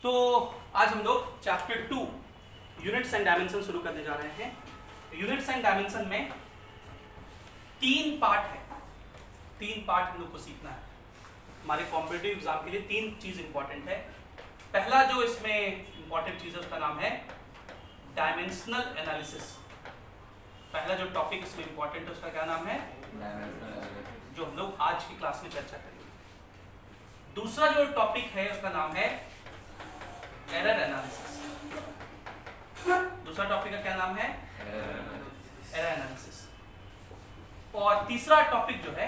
तो आज हम लोग चैप्टर 2 यूनिट्स एंड डायमेंशन शुरू करने जा रहे हैं। यूनिट्स एंड डायमेंशन में 3 पार्ट है, 3 पार्ट हम लोग को सीखना है। हमारे कॉम्पिटिटिव एग्जाम के लिए 3 चीज इंपॉर्टेंट है। पहला जो इसमें इंपॉर्टेंट चीज है उसका नाम है डायमेंशनल एनालिसिस। पहला जो टॉपिक इसमें इंपॉर्टेंट है उसका क्या नाम है, जो हम लोग आज की क्लास में चर्चा करेंगे। दूसरा जो टॉपिक है उसका नाम है एरर एनालिसिस। दूसरा टॉपिक का क्या नाम है, एरर एनालिसिस। और तीसरा टॉपिक जो है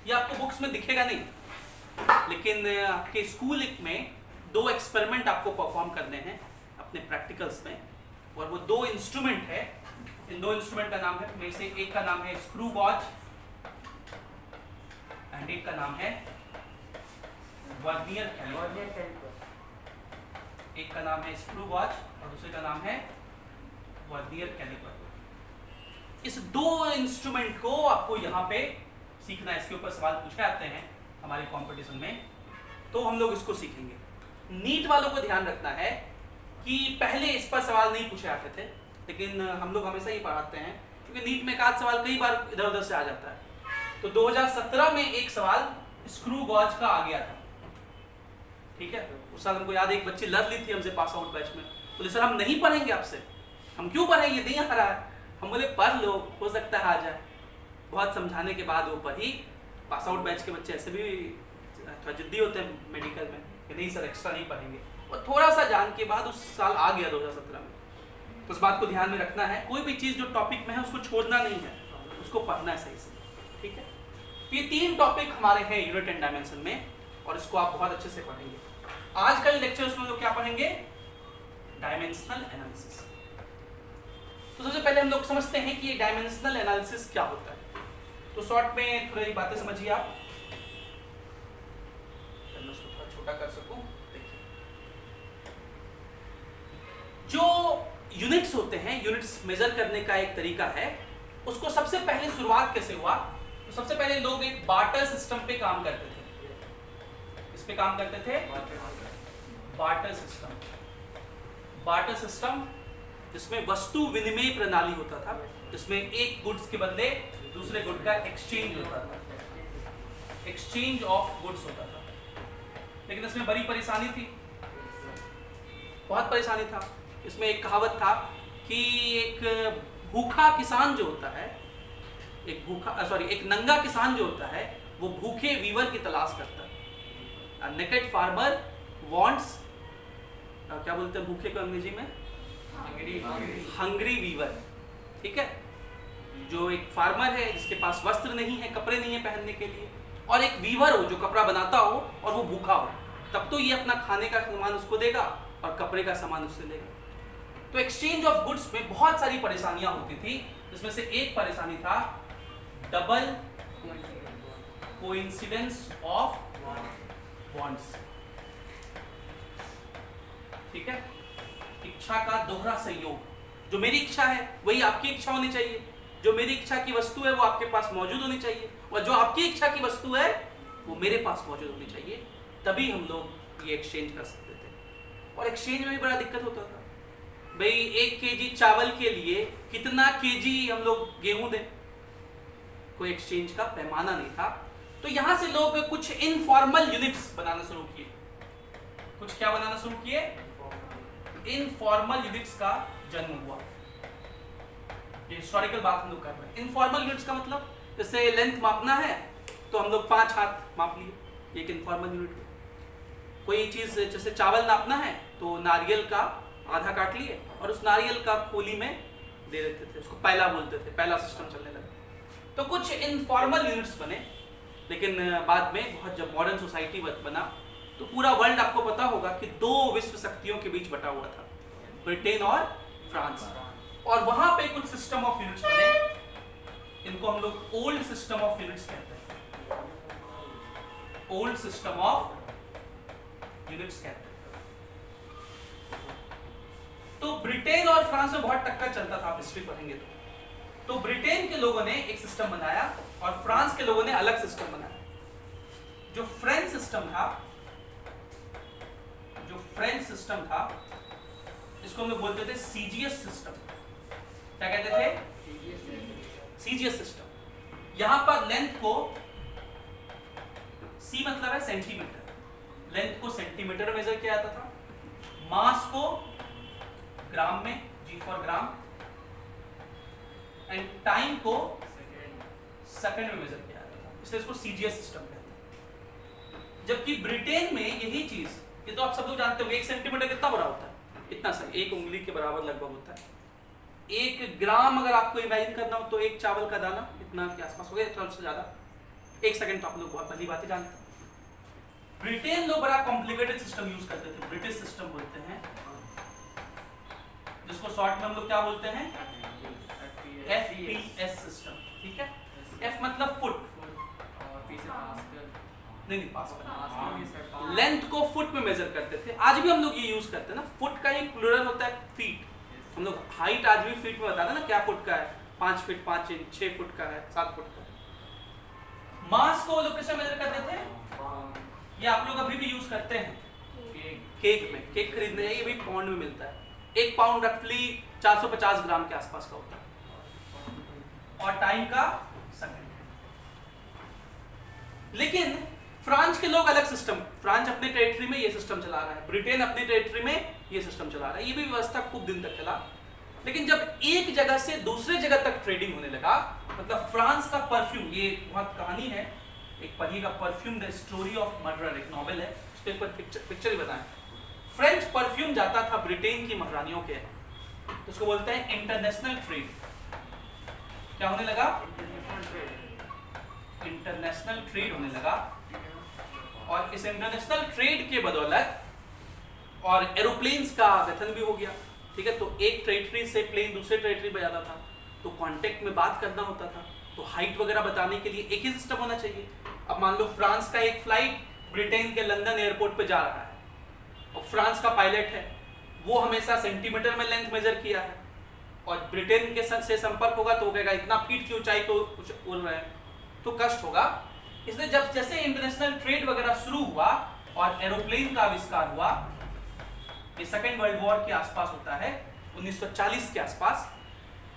ये आपको बुक्स में दिखेगा नहीं, लेकिन आपके स्कूल में 2 एक्सपेरिमेंट आपको परफॉर्म करने हैं अपने प्रैक्टिकल्स में, और वो 2 इंस्ट्रूमेंट है। इन 2 इंस्ट्रूमेंट का नाम है, में से एक का नाम है स्क्रू वॉच एंड एक का नाम है वर्नियर कैलिपर। एक का नाम है स्क्रू वॉच और दूसरे का नाम है वर्नियर कैलिपर। इस 2 इंस्ट्रूमेंट को आपको यहाँ पे सीखना है। इसके ऊपर सवाल पूछे जाते हैं हमारे कंपटीशन में, तो हम लोग इसको सीखेंगे। नीट वालों को ध्यान रखना है कि पहले इस पर सवाल नहीं पूछे जाते थे, लेकिन हम लोग हमेशा ही पढ़ाते हैं क्योंकि नीट में एक आध सवाल कई बार इधर उधर से आ जाता है। तो 2017 में एक सवाल स्क्रू वॉच का आ गया था, ठीक है। उस साल हमको याद है एक बच्ची लड़ ली थी हमसे पास आउट बैच में, बोले सर हम नहीं पढ़ेंगे आपसे। हम क्यों पढ़ेंगे, नहीं आ रहा है। हम बोले पढ़ लो, हो सकता है आ जाए। बहुत समझाने के बाद वो पढ़ी। पास आउट बैच के बच्चे ऐसे भी थोड़ा जिद्दी होते हैं मेडिकल में कि नहीं सर एक्स्ट्रा नहीं पढ़ेंगे, और थोड़ा सा जान के बाद उस साल आ गया 2017 में। तो उस बात को ध्यान में रखना है, कोई भी चीज़ जो टॉपिक में है उसको छोड़ना नहीं है, उसको पढ़ना है सही से, ठीक है। तो ये 3 टॉपिक हमारे हैं यूनिट एंड डायमेंशन में, और इसको आप बहुत अच्छे से पढ़ेंगे। आज का लेक्चर उसमें लोग क्या पढ़ेंगे, डायमेंशनल एनालिसिस। तो सबसे पहले हम लोग समझते हैं कि ये डायमेंशनल एनालिसिस क्या होता है। तो शॉर्ट में थोड़ी बातें समझिए आप, मैं उसको थोड़ा छोटा कर सकूं। देखिए, जो यूनिट्स होते हैं, यूनिट्स मेजर करने का एक तरीका है। उसको सबसे पहले शुरुआत कैसे हुआ, तो सबसे पहले लोग एक बार्टर सिस्टम पे काम करते थे। इस पे काम करते थे बार्टर सिस्टम। बार्टर सिस्टम जिसमें वस्तु विनिमय प्रणाली होता था, जिसमें एक गुड्स के बदले दूसरे गुड का एक्सचेंज होता था, एक्सचेंज ऑफ गुड्स होता था। लेकिन इसमें बड़ी परेशानी थी, बहुत परेशानी था। इसमें एक कहावत था कि एक भूखा किसान जो होता है, एक नंगा किसान जो होता है वो भूखे वीवर की तलाश करता है। नेकेड फार्मर वांट्स, क्या बोलते हैं भूखे को अंग्रेजी में, हंग्री वीवर, ठीक है। जो एक फार्मर है जिसके पास वस्त्र नहीं है, कपड़े नहीं है पहनने के लिए, और एक वीवर हो जो कपड़ा बनाता हो और वो भूखा हो, तब तो ये अपना खाने का सामान उसको देगा और कपड़े का सामान उससे लेगा। तो एक्सचेंज ऑफ गुड्स में बहुत सारी परेशानियां होती थी, जिसमें से एक परेशानी था डबल कोइंसिडेंस ऑफ बॉन्ड्स, ठीक है। इच्छा का दोहरा संयोग। जो मेरी इच्छा है वही आपकी इच्छा होनी चाहिए, जो मेरी इच्छा की वस्तु है वो आपके पास मौजूद होनी चाहिए, और जो आपकी इच्छा की वस्तु है वो मेरे पास मौजूद होनी चाहिए, तभी हम लोग ये एक्सचेंज कर सकते थे। और एक्सचेंज में भी बड़ा दिक्कत होता था, भाई 1 केजी चावल के लिए कितना केजी हम लोग गेहूं दें, कोई एक्सचेंज का पैमाना नहीं था। तो यहां से लोग कुछ इनफॉर्मल यूनिट्स बनाना शुरू किए। कुछ क्या बनाना शुरू किए, इनफॉर्मल यूनिट्स का जन्म हुआ। ये हिस्टोरिकल बात हम लोग कर रहे हैं। इनफॉर्मल यूनिट्स का मतलब, जैसे लेंथ मापना है तो हम लोग 5 हाथ माप लिए, एक इनफॉर्मल यूनिट है। कोई चीज जैसे चावल नापना है तो नारियल का आधा काट लिए और उस नारियल का खोली में दे देते थे, उसको पैला बोलते थे, पैला सिस्टम चलने लगा। तो कुछ इनफॉर्मल यूनिट्स बने, लेकिन बाद में बहुत जब मॉडर्न सोसाइटी बना तो पूरा वर्ल्ड आपको पता होगा कि 2 विश्व शक्तियों के बीच बटा हुआ था, ब्रिटेन और फ्रांस। और वहां पे कुछ सिस्टम ऑफ यूनिट्स बने, इनको हम लोग ओल्ड सिस्टम ऑफ यूनिट्स कहते हैं। ओल्ड सिस्टम ऑफ यूनिट्स कहते हैं। तो ब्रिटेन और फ्रांस में बहुत टक्कर चलता था, आप हिस्ट्री पढ़ेंगे तो ब्रिटेन के लोगों ने एक सिस्टम बनाया और फ्रांस के लोगों ने अलग सिस्टम बनाया। जो फ्रेंच सिस्टम था, जो फ्रेंच सिस्टम था, इसको हम लोग बोलते थे सीजीएस सिस्टम। क्या कहते थे? CGS system. यहां पर लेंथ को, सी मतलब है सेंटीमीटर, लेंथ को सेंटीमीटर में मेजर किया जाता था, मास को ग्राम में, जी फॉर ग्राम, एंड टाइम को सेकंड में मेजर किया जाता था, इसलिए इसको सीजीएस सिस्टम कहते हैं। जबकि ब्रिटेन में यही चीज, ये तो आप सब लोग जानते हो, 1 सेंटीमीटर कितना बड़ा होता है? इतना सा, 1 उंगली के बराबर लगभग होता है। 1 ग्राम अगर आपको इमेजिन करना हो तो 1 चावल का दाना इतना के आसपास हो गया, थोड़ा सा ज्यादा। 1 सेकंड तो आप लोग बहुत भली बातें जानते हैं। ब्रिटेन लोग बड़ा कॉम्प्लिकेटेड सिस्टम यूज करते थे, ब्रिटिश सिस्टम बोलते हैं, जिसको शॉर्ट में हम लोग क्या बोलते हैं? FPS system. ठीक है, F मतलब फुट, नहीं पास्कल। लेंथ को फुट में मेजर करते थे, आज भी हम लोग ये यूज करते हैं ना। फुट का ही प्लूरल होता है फीट। हम लोग हाइट आज भी फीट में बताते हैं ना, क्या फुट का है? 5 फीट 5 इंच, 6 फुट का है, 7 फुट का है। मास को लोग कैसे मेजर करते थे? ये आप लोग अभी भी यूज करते हैं केक में। केक खरीदने जाइए, अभी पाउंड में मिलता है। 1 पाउंड रफली 450 ग्राम के आसपास का होता है, और टाइम का सेकंड। लेकिन फ्रांस के लोग अलग सिस्टम, फ्रांस अपने टेरिटरी में ये सिस्टम चला रहा है, ब्रिटेन अपनी टेरिटरी में ये सिस्टम चला रहा है। ये भी व्यवस्था खूब दिन तक चला। लेकिन जब एक जगह से दूसरे जगह तक ट्रेडिंग होने लगा, मतलब फ्रांस का परफ्यूम, ये बहुत कहानी है, एक पढ़िएगा, perfume the story of murder, एक नॉवेल है, उसके ऊपर पिक्चर ही बनाए। फ्रेंच परफ्यूम जाता था ब्रिटेन की महारानियों के, तो उसको बोलते हैं इंटरनेशनल ट्रेड। क्या होने लगा? इंटरनेशनल ट्रेड होने लगा। और इस इंटरनेशनल ट्रेड के बदौलत और एरोप्लेन्स का गठन भी हो गया। ठीक है, तो एक टेरिटरी से प्लेन दूसरे टेरिटरी पे जाता था, तो कांटेक्ट में बात करना होता था, तो हाइट वगैरह बताने के लिए एक ही सिस्टम होना चाहिए। अब मान लो फ्रांस का एक फ्लाइट ब्रिटेन के लंदन एयरपोर्ट पे जा रहा है, और फ्रांस का पायलट है, वो हमेशा सेंटीमीटर में लेंथ मेजर किया है, और ब्रिटेन के से संपर्क होगा तो वो कहेगा इतना फीट की ऊंचाई तो उड़ रहे हैं, तो कष्ट होगा। इसलिए जब जैसे इंटरनेशनल ट्रेड वगैरह शुरू हुआ और एरोप्लेन का आविष्कार हुआ, ये सेकेंड वर्ल्ड वॉर के आसपास होता है, 1940 के आसपास,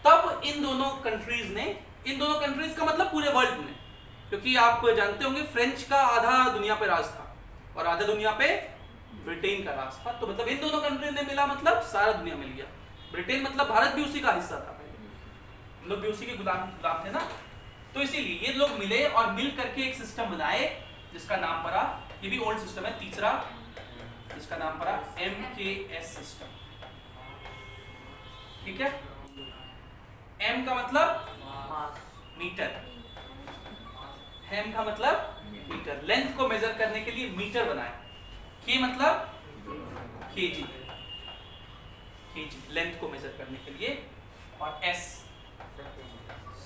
तब इन दोनों कंट्रीज ने, इन दोनों कंट्रीज का मतलब पूरे वर्ल्ड में, क्योंकि आप जानते होंगे फ्रेंच का आधा दुनिया पे राज था और आधा दुनिया पे ब्रिटेन का राज था, तो मतलब इन दोनों कंट्री ने मिला, मतलब सारा दुनिया मिल गया। ब्रिटेन मतलब भारत भी उसी का हिस्सा था पहले, हम लोग भी उसी के गुलाम थे ना। तो इसीलिए ये लोग मिले और मिल करके एक सिस्टम बनाए जिसका नाम पड़ा, ये भी ओल्ड सिस्टम है, तीसरा, जिसका नाम पड़ा MKS सिस्टम। ठीक है, M का मतलब मीटर, M का मतलब मीटर, लेंथ को मेजर करने के लिए मीटर बनाए। K मतलब kg, लेंथ को मेजर करने के लिए, और S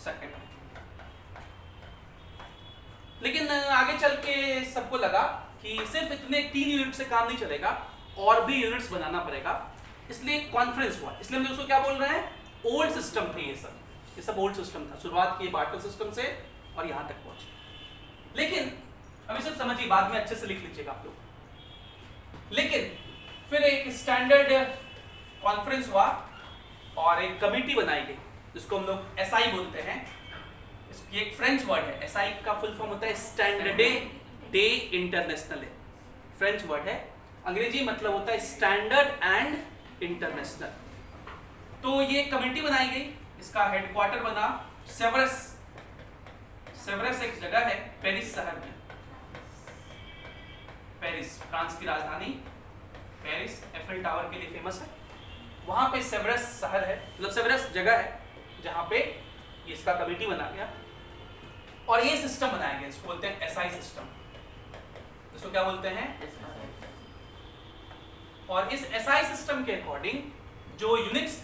सेकंड। लेकिन आगे चल के सबको लगा कि सिर्फ इतने 3 यूनिट से काम नहीं चलेगा, और भी यूनिट्स बनाना पड़ेगा, इसलिए कॉन्फ्रेंस हुआ। इसलिए हम उसको क्या बोल रहे हैं? ओल्ड सिस्टम थे ये सब ओल्ड सिस्टम था। शुरुआत की बार्टर सिस्टम से और यहां तक पहुंचे। लेकिन अभी सब समझिए, बाद में अच्छे से लिख लीजिएगा आप लोग। लेकिन फिर एक स्टैंडर्ड कॉन्फ्रेंस हुआ और एक कमेटी बनाई गई, जिसको हम लोग SI बोलते हैं। ये एक फ्रेंच वर्ड है, SI का फुल फॉर्म होता है स्टैंडर्डे डे इंटरनेशनल, फ्रेंच वर्ड है। अंग्रेजी मतलब होता है स्टैंडर्ड एंड इंटरनेशनल। तो ये कमेटी बनाई गई, इसका हेडक्वार्टर बना सेवरस। सेवरस एक जगह है पेरिस शहर में, पेरिस फ्रांस की राजधानी, पेरिस एफिल टावर के लिए फेमस है। वहां पे सेवरस शहर है, मतलब सेवरस जगह है जहां पे इसका कमेटी बना गया और ये सिस्टम बनाया गया, इसको बोलते हैं SI सिस्टम। इसको क्या बोलते हैं? और इस SI सिस्टम के अकॉर्डिंग जो यूनिट्स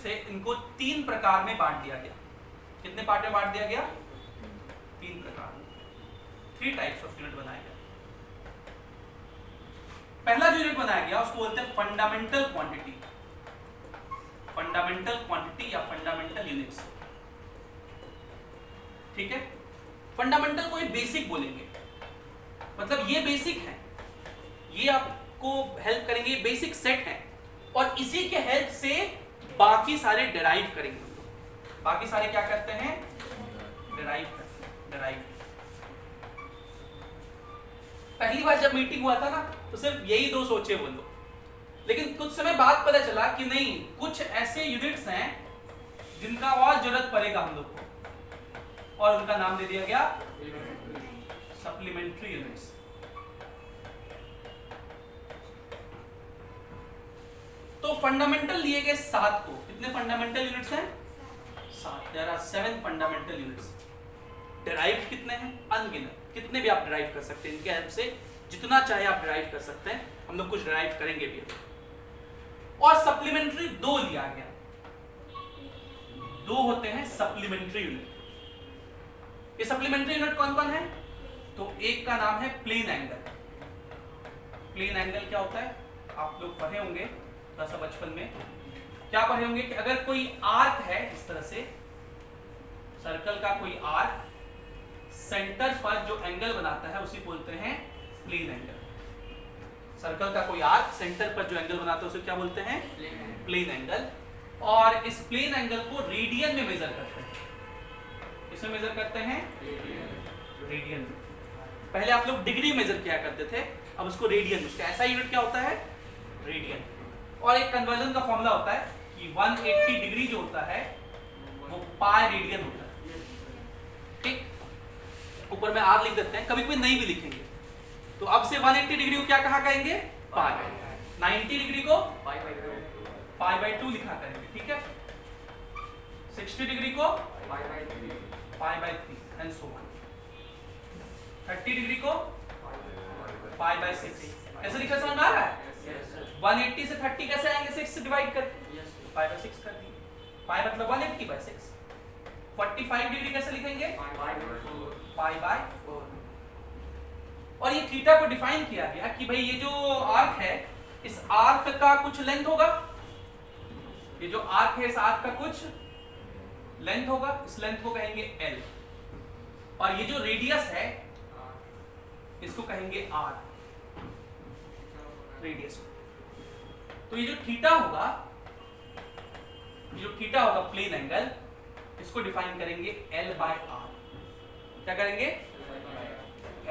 थे, इनको 3 प्रकार में बांट दिया गया। कितने पार्ट में बांट दिया गया? 3 प्रकार में, 3 टाइप्स ऑफ यूनिट बनाया गया। पहला जो यूनिट बनाया गया उसको बोलते हैं फंडामेंटल क्वांटिटी, फंडामेंटल क्वांटिटी या फंडामेंटल यूनिट्स। ठीक है, फंडामेंटल को बेसिक बोलेंगे, मतलब ये बेसिक है, ये आपको हेल्प करेंगे, बेसिक सेट है, और इसी के हेल्प से बाकी सारे डिराइव करेंगे। बाकी सारे क्या करते हैं? डिराइव करते हैं, डिराइव। पहली बार जब मीटिंग हुआ था ना तो सिर्फ यही दो सोचे वो लोग, लेकिन कुछ समय बाद पता चला कि नहीं, कुछ ऐसे यूनिट्स हैं जिनका और जरूरत पड़ेगा हम लोग को, और उनका नाम दे दिया गया सप्लीमेंट्री यूनिट्स। तो फंडामेंटल लिए गए 7 को। कितने फंडामेंटल यूनिट्स हैं? 7। There are 7 fundamental units. Derive कितने हैं? अनगिनत। कितने भी आप डिराइव कर सकते हैं, इनके हेल्प से जितना चाहे आप डिराइव कर सकते हैं। हम लोग कुछ डिराइव करेंगे भी। और सप्लीमेंट्री 2 लिया गया। 2 होते हैं सप्लीमेंट्री यूनिट। ये सप्लीमेंट्री यूनिट कौन कौन है? तो एक का नाम है प्लेन एंगल। प्लेन एंगल क्या होता है? आप लोग पढ़े होंगे थोड़ा सा बचपन में। क्या पढ़े होंगे कि अगर कोई आर्क है, इस तरह से सर्कल का कोई आर्क, सेंटर पर जो एंगल बनाता है उसे बोलते हैं प्लेन एंगल। सर्कल का कोई आर्क सेंटर पर जो एंगल बनाता है उसे क्या बोलते हैं? Plane angle. और इस प्लेन एंगल को रेडियन में मेजर करते हैं। किसमें मेजर करते हैं? रेडियन में। पहले आप लोग डिग्री मेजर किया करते थे, अब उसको रेडियन। उसका ऐसा यूनिट क्या होता है? रेडियन। और एक कन्वर्जन का फॉर्मूला होता है कि 180 डिग्री जो होता है वो पाई रेडियन होता है। ठीक, ऊपर में आर लिख देते हैं, कभी कभी नहीं भी लिखेंगे। तो अब से 180 डिग्री को क्या कहा करेंगे? पाई। 90 डिग्री को पाई बाय 2 लिखा करेंगे। ठीक है, 60 डिग्री को pi by 3 and so on. 30 degree को पाई बाय 6। ऐसे लिखा समझ आ रहा है? 180 से 30 कैसे आएंगे? 6 से डिवाइड करके पाई बाय 6 कर दिए। पाई मतलब 180 बाय 6। 45 डिग्री कैसे लिखेंगे? Pi by 4। और ये थीटा को डिफाइन किया गया कि भाई ये जो आर्क है, इस आर्क का कुछ लेंथ होगा। ये जो आर्क है, इस आर्क का कुछ लेंथ होगा। इस लेंथ को कहेंगे L। और ये जो रेडियस है इसको कहेंगे R, रेडियस। तो ये जो थीटा होगा, प्लेन एंगल, इसको डिफाइन करेंगे L बाय R। क्या करेंगे?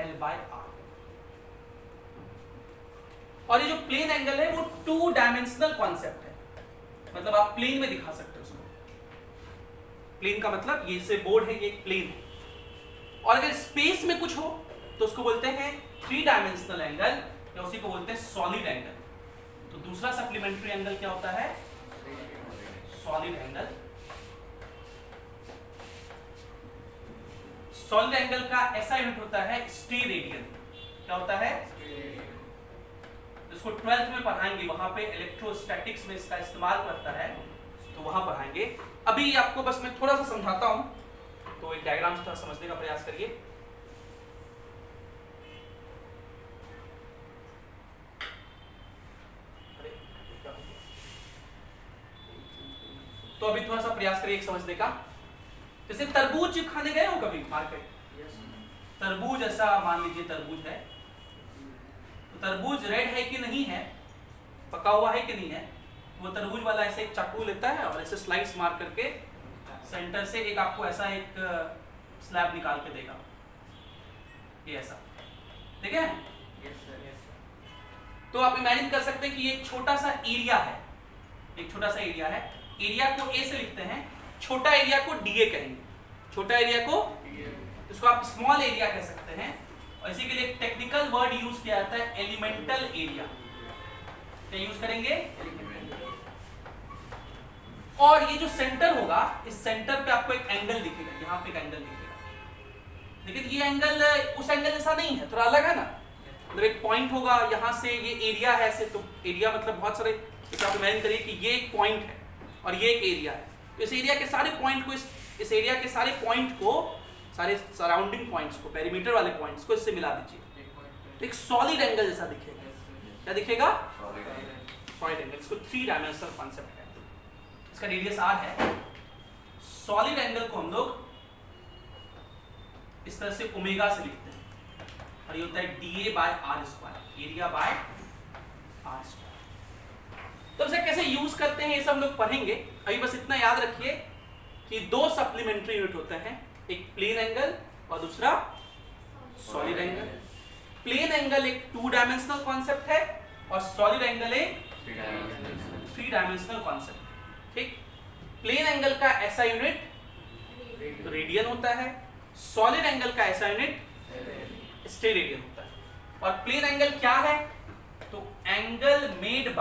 L by R। और ये जो प्लेन एंगल है वो 2 डायमेंशनल कॉन्सेप्ट है, मतलब आप प्लेन में दिखा सकते हो उसको। प्लेन का मतलब ये से बोर्ड है, ये एक प्लेन है। और अगर स्पेस में कुछ हो तो उसको बोलते हैं 3 डायमेंशनल एंगल, या उसी को बोलते हैं सॉलिड एंगल। तो दूसरा सप्लीमेंट्री एंगल क्या होता है? Solid angle. सॉलिड एंगल का ऐसा यूनिट होता है स्टेरेडियन। क्या होता है? इसको 12th में पढ़ाएंगे, वहां पे इलेक्ट्रोस्टैटिक्स में इसका इस्तेमाल करता है, तो वहां पढ़ाएंगे। अभी आपको बस मैं थोड़ा सा समझाता हूं, तो एक डायग्राम थोड़ा समझने का प्रयास करिए। तो अभी थोड़ा सा प्रयास करिए एक समझने का। जैसे तरबूज खाने गए हो कभी मार्केट? तरबूज, ऐसा मान लीजिए तरबूज है, तो तरबूज रेड है कि नहीं है, पका हुआ है कि नहीं है, वो तरबूज वाला ऐसे एक चाकू लेता है और ऐसे स्लाइस मार करके सेंटर से एक आपको ऐसा एक स्लैब निकाल के देगा। ये ऐसा ठीक है? तो आप इमेजिन कर सकते हैं कि ये एक छोटा सा एरिया है, एक छोटा सा एरिया है। एरिया को ए से लिखते हैं, छोटा एरिया को डीए कहेंगे। छोटा एरिया को, इसको आप स्मॉल एरिया कह सकते हैं। और इसी के लिए एक टेक्निकल वर्ड यूज किया जाता है, एलिमेंटल एरिया। क्या यूज करेंगे? और ये जो सेंटर होगा, इस सेंटर पे आपको एक एंगल दिखेगा, यहाँ पे एक एंगल दिखेगा। लेकिन ये एंगल उस एंगल जैसा नहीं है, थोड़ा अलग है ना। मतलब एक पॉइंट होगा, यहाँ से ये एरिया है ऐसे, तो एरिया मतलब बहुत सारे, जैसे आप इमेजिन करिए कि ये एक पॉइंट है और ये एक एरिया है। तो इस एरिया के सारे पॉइंट को, इस एरिया के सारे पॉइंट को, सारे सराउंडिंग पॉइंट्स को, पेरीमीटर वाले पॉइंट्स को इससे मिला दीजिए, तो एक सॉलिड एंगल जैसा दिखेगा। क्या दिखेगा? Solid angle. इसको 3 डायमेंशनल कॉन्सेप्ट है। इसका रेडियस R है। सॉलिड एंगल को हम लोग इस तरह से ओमेगा से लिखते हैं। और ये होता है DA by R square, area by R square. तो इसे कैसे यूज करते हैं ये सब लोग पढ़ेंगे। अभी बस इतना याद रखिए कि दो सप्लीमेंट्री यूनिट होते हैं, एक प्लेन एंगल और दूसरा सॉलिड एंगल। प्लेन एंगल एक 2 डायमेंशनल कॉन्सेप्ट है और सॉलिड एंगल एक 3 डायमेंशनल कॉन्सेप्ट। ठीक, प्लेन एंगल का ऐसा यूनिट रेडियन होता है, सॉलिड एंगल का ऐसा यूनिट स्टेरेडियन होता है। और प्लेन एंगल क्या है? तो angle made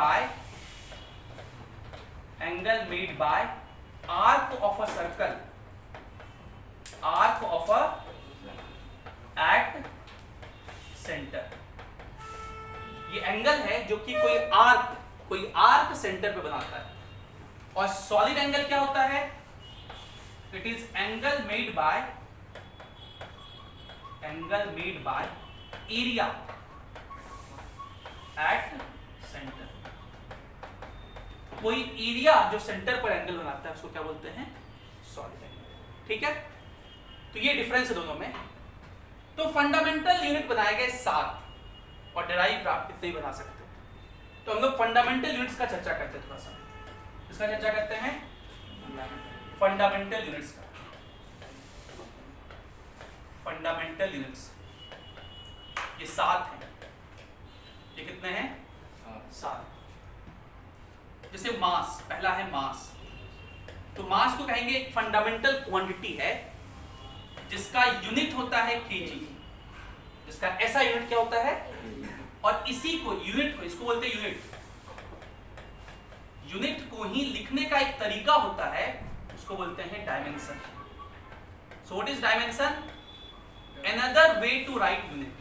by arc of a circle, arc of a at centre. ये एंगल है जो कि कोई आर्क सेंटर पे बनाता है। और सॉलिड एंगल क्या होता है? It is angle made by area at centre. कोई एरिया जो सेंटर पर एंगल बनाता है उसको क्या बोलते हैं? Solid angle. ठीक है, तो ये डिफरेंस है दोनों में। तो फंडामेंटल यूनिट बनाए गए 7 और डेराइव आप कितने ही बना सकते हैं। तो हम लोग फंडामेंटल यूनिट्स का चर्चा करते हैं, थोड़ा सा इसका चर्चा करते हैं, फंडामेंटल यूनिट्स का। फंडामेंटल यूनिट्स ये 7 हैं। ये कितने हैं? 7। जैसे मास, पहला है मास। तो मास को कहेंगे एक फंडामेंटल क्वांटिटी है जिसका यूनिट होता है केजी, जिसका ऐसा यूनिट क्या होता है? और इसी को यूनिट को, इसको बोलते हैं यूनिट। यूनिट को ही लिखने का एक तरीका होता है, उसको बोलते हैं dimension. So what is dimension? Another way to write unit.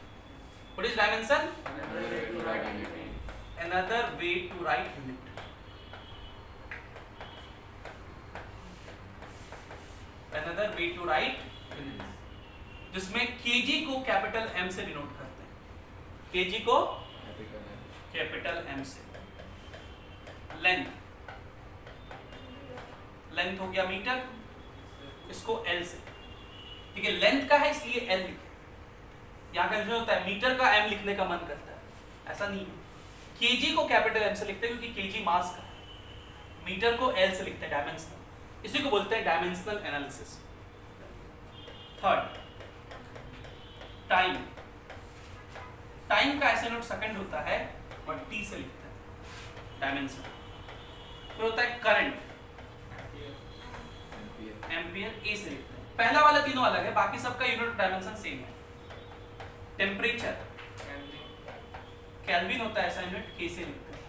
What is dimension? Another way to write unit. Another way to write unit. Another way to write unit. जिसमें kg को कैपिटल M से denote करते हैं। kg को capital M से। Length हो गया metre, इसको L से। ठीक है, लेंथ का है इसलिए L लिखे। यहाँ कंफ्यूजन होता है, मीटर का M लिखने का मन करता है, ऐसा नहीं है। केजी को कैपिटल M से लिखते हैं क्योंकि केजी मास का है। मीटर को L से लिखते हैं, डायमेंशनल। इसी को बोलते हैं dimensional analysis. Third, time. Time का ऐसे यूनिट सेकंड होता है और T से लिखते हैं, डायमेंशन। फिर होता है करंट, एम्पियर, A से लिखते हैं। पहला वाला तीनों अलग है, बाकी सबका यूनिट डायमेंशन सेम है। टेम्परेचर, केल्विन होता है ऐसा यूनिट, K से लिखते हैं।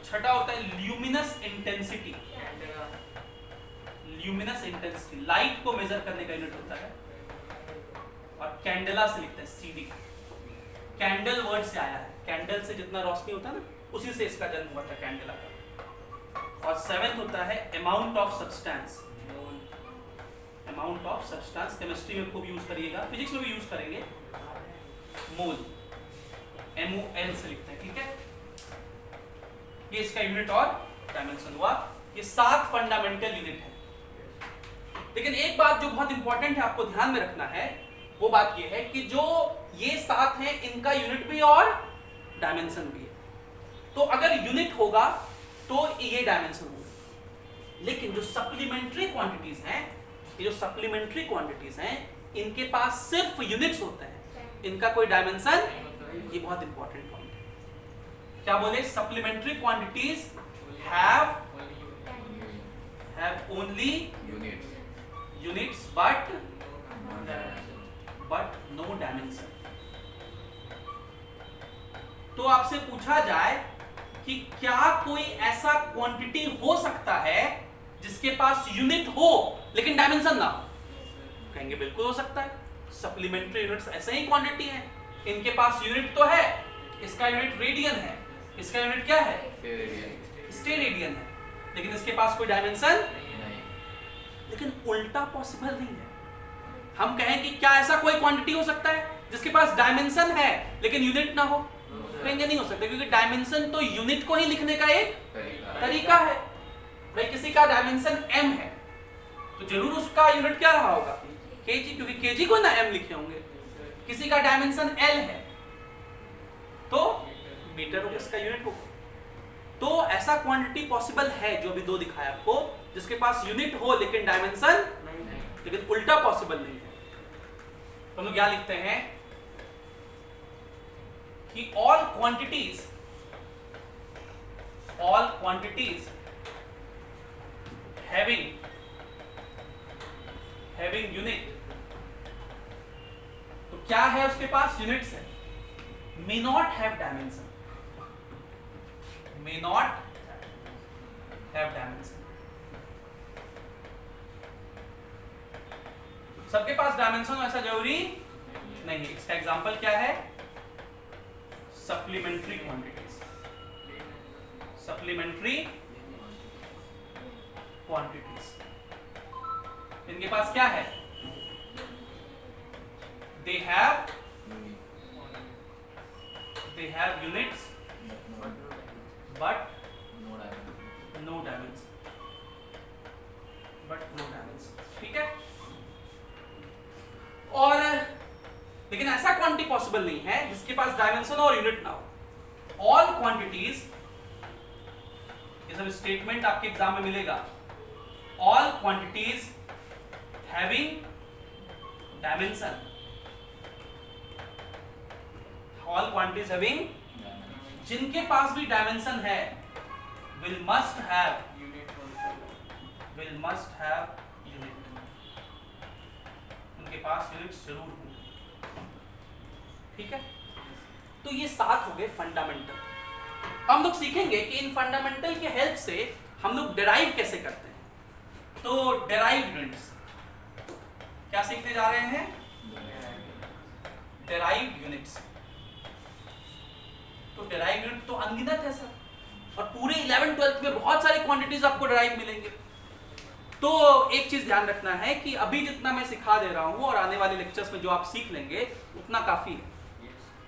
छठा होता है luminous intensity. Luminous intensity light को मेजर करने का यूनिट होता है और कैंडेला से लिखते हैं, CD। कैंडल वर्ड से आया है, कैंडल से जितना रोशनी होता है ना, उसी से इसका जन्म हुआ था, कैंडेला का। और सेवेंथ होता है amount of substance. Amount of substance chemistry में खूब यूज करिएगा, फिजिक्स में भी यूज करेंगे। मोल, MOL से लिखते हैं। ठीक है, ये इसका यूनिट और डायमेंशन हुआ। ये 7 फंडामेंटल यूनिट है। लेकिन एक बात जो बहुत इंपॉर्टेंट है, आपको ध्यान में रखना है, वो बात ये है कि जो ये 7 हैं, इनका यूनिट भी और डायमेंशन भी है। तो अगर यूनिट होगा तो ये डायमेंशन होगा। लेकिन जो सप्लीमेंट्री क्वांटिटीज हैं, ये जो सप्लीमेंट्री क्वांटिटीज हैं, इनके पास सिर्फ यूनिट्स होते हैं, इनका कोई डायमेंशन। ये बहुत इंपॉर्टेंट पॉइंट है। क्या बोले? Supplementary quantities have only units but no dimension. तो आपसे पूछा जाए कि क्या कोई ऐसा क्वांटिटी हो सकता है जिसके पास यूनिट हो लेकिन डायमेंशन ना हो? कहेंगे बिल्कुल हो सकता है। सप्लीमेंट्री यूनिट्स ऐसे ही क्वांटिटी हैं, इनके पास यूनिट तो है, इसका यूनिट रेडियन है, इसका यूनिट क्या है? स्टेरेडियन है, लेकिन इसके पास कोई डायमेंशन नहीं। लेकिन उल्टा पॉसिबल नहीं है। हम कहें कि क्या ऐसा कोई क्वांटिटी हो सकता है जिसके पास डायमेंशन है लेकिन यूनिट ना हो? कहेंगे नहीं हो सकता, क्योंकि डायमेंशन तो यूनिट को ही लिखने का एक तरीका है। भाई किसी का डायमेंशन m है तो जरूर उसका यूनिट क्या रहा होगा? kg, क्योंकि kg को ना m लिखे होंगे। किसी का डायमेंशन L है तो मीटर होगा, इसका यूनिट होगा। तो ऐसा क्वांटिटी पॉसिबल है जो अभी दो दिखाया आपको, जिसके पास यूनिट हो लेकिन डायमेंशन, लेकिन उल्टा पॉसिबल नहीं है। तो हम लोग क्या लिखते हैं कि ऑल क्वांटिटीज हैविंग यूनिट, तो क्या है उसके पास यूनिट्स है, may not have dimension, may not have dimension। सबके पास डायमेंशन हो ऐसा जरूरी नहीं है। इसका एग्जांपल क्या है, सप्लीमेंट्री क्वांटिटीज, सप्लीमेंट्री क्वांटिटीज इनके पास क्या है, they have units but no dimension, ठीक है। और लेकिन ऐसा क्वांटिटी पॉसिबल नहीं है जिसके पास डायमेंशन और यूनिट ना हो। ऑल क्वांटिटीज, ये सब स्टेटमेंट आपके एग्जाम में मिलेगा, all quantities having dimension, all quantities having, जिनके पास भी डायमेंशन है, will must have यूनिट, उनके पास यूनिट्स जरूर होंगे, ठीक है। तो ये 7 हो गए फंडामेंटल। हम लोग सीखेंगे कि इन फंडामेंटल के हेल्प से हम लोग डेराइव कैसे करते हैं। तो डेराइव यूनिट्स क्या सीखने जा रहे हैं, डेराइव यूनिट्स। तो डेराइव यूनिट तो अनगिनत है सर, और पूरे 11th-12th में बहुत सारी क्वांटिटीज आपको डेराइव मिलेंगे। तो एक चीज ध्यान रखना है कि अभी जितना मैं सिखा दे रहा हूं और आने वाले लेक्चर्स में जो आप सीख लेंगे उतना काफी है।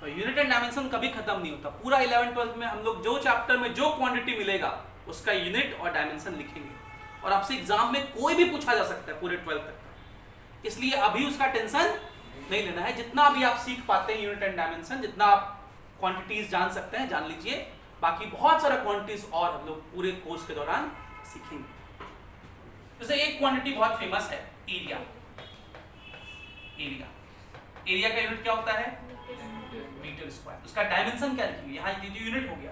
तो यूनिट एंड डायमेंशन कभी खत्म नहीं होता। पूरा 11th-12th में हम लोग जो चैप्टर में जो क्वांटिटी मिलेगा उसका यूनिट और डायमेंशन लिखेंगे, और आपसे एग्जाम में कोई भी पूछा जा सकता है पूरे 12th तक। इसलिए अभी उसका टेंशन नहीं लेना है। जितना अभी आप सीख पाते हैं यूनिट एंड डायमेंशन, जितना आप क्वांटिटीज जान सकते हैं जान लीजिए, बाकी बहुत सारा क्वांटिटीज और हम लोग पूरे कोर्स के दौरान सीखेंगे। जैसे एक क्वांटिटी बहुत फेमस है, एरिया। एरिया का यूनिट क्या होता है, मीटर स्क्वायर। उसका डायमेंशन क्या लिखेंगे, यहाँ यूनिट हो गया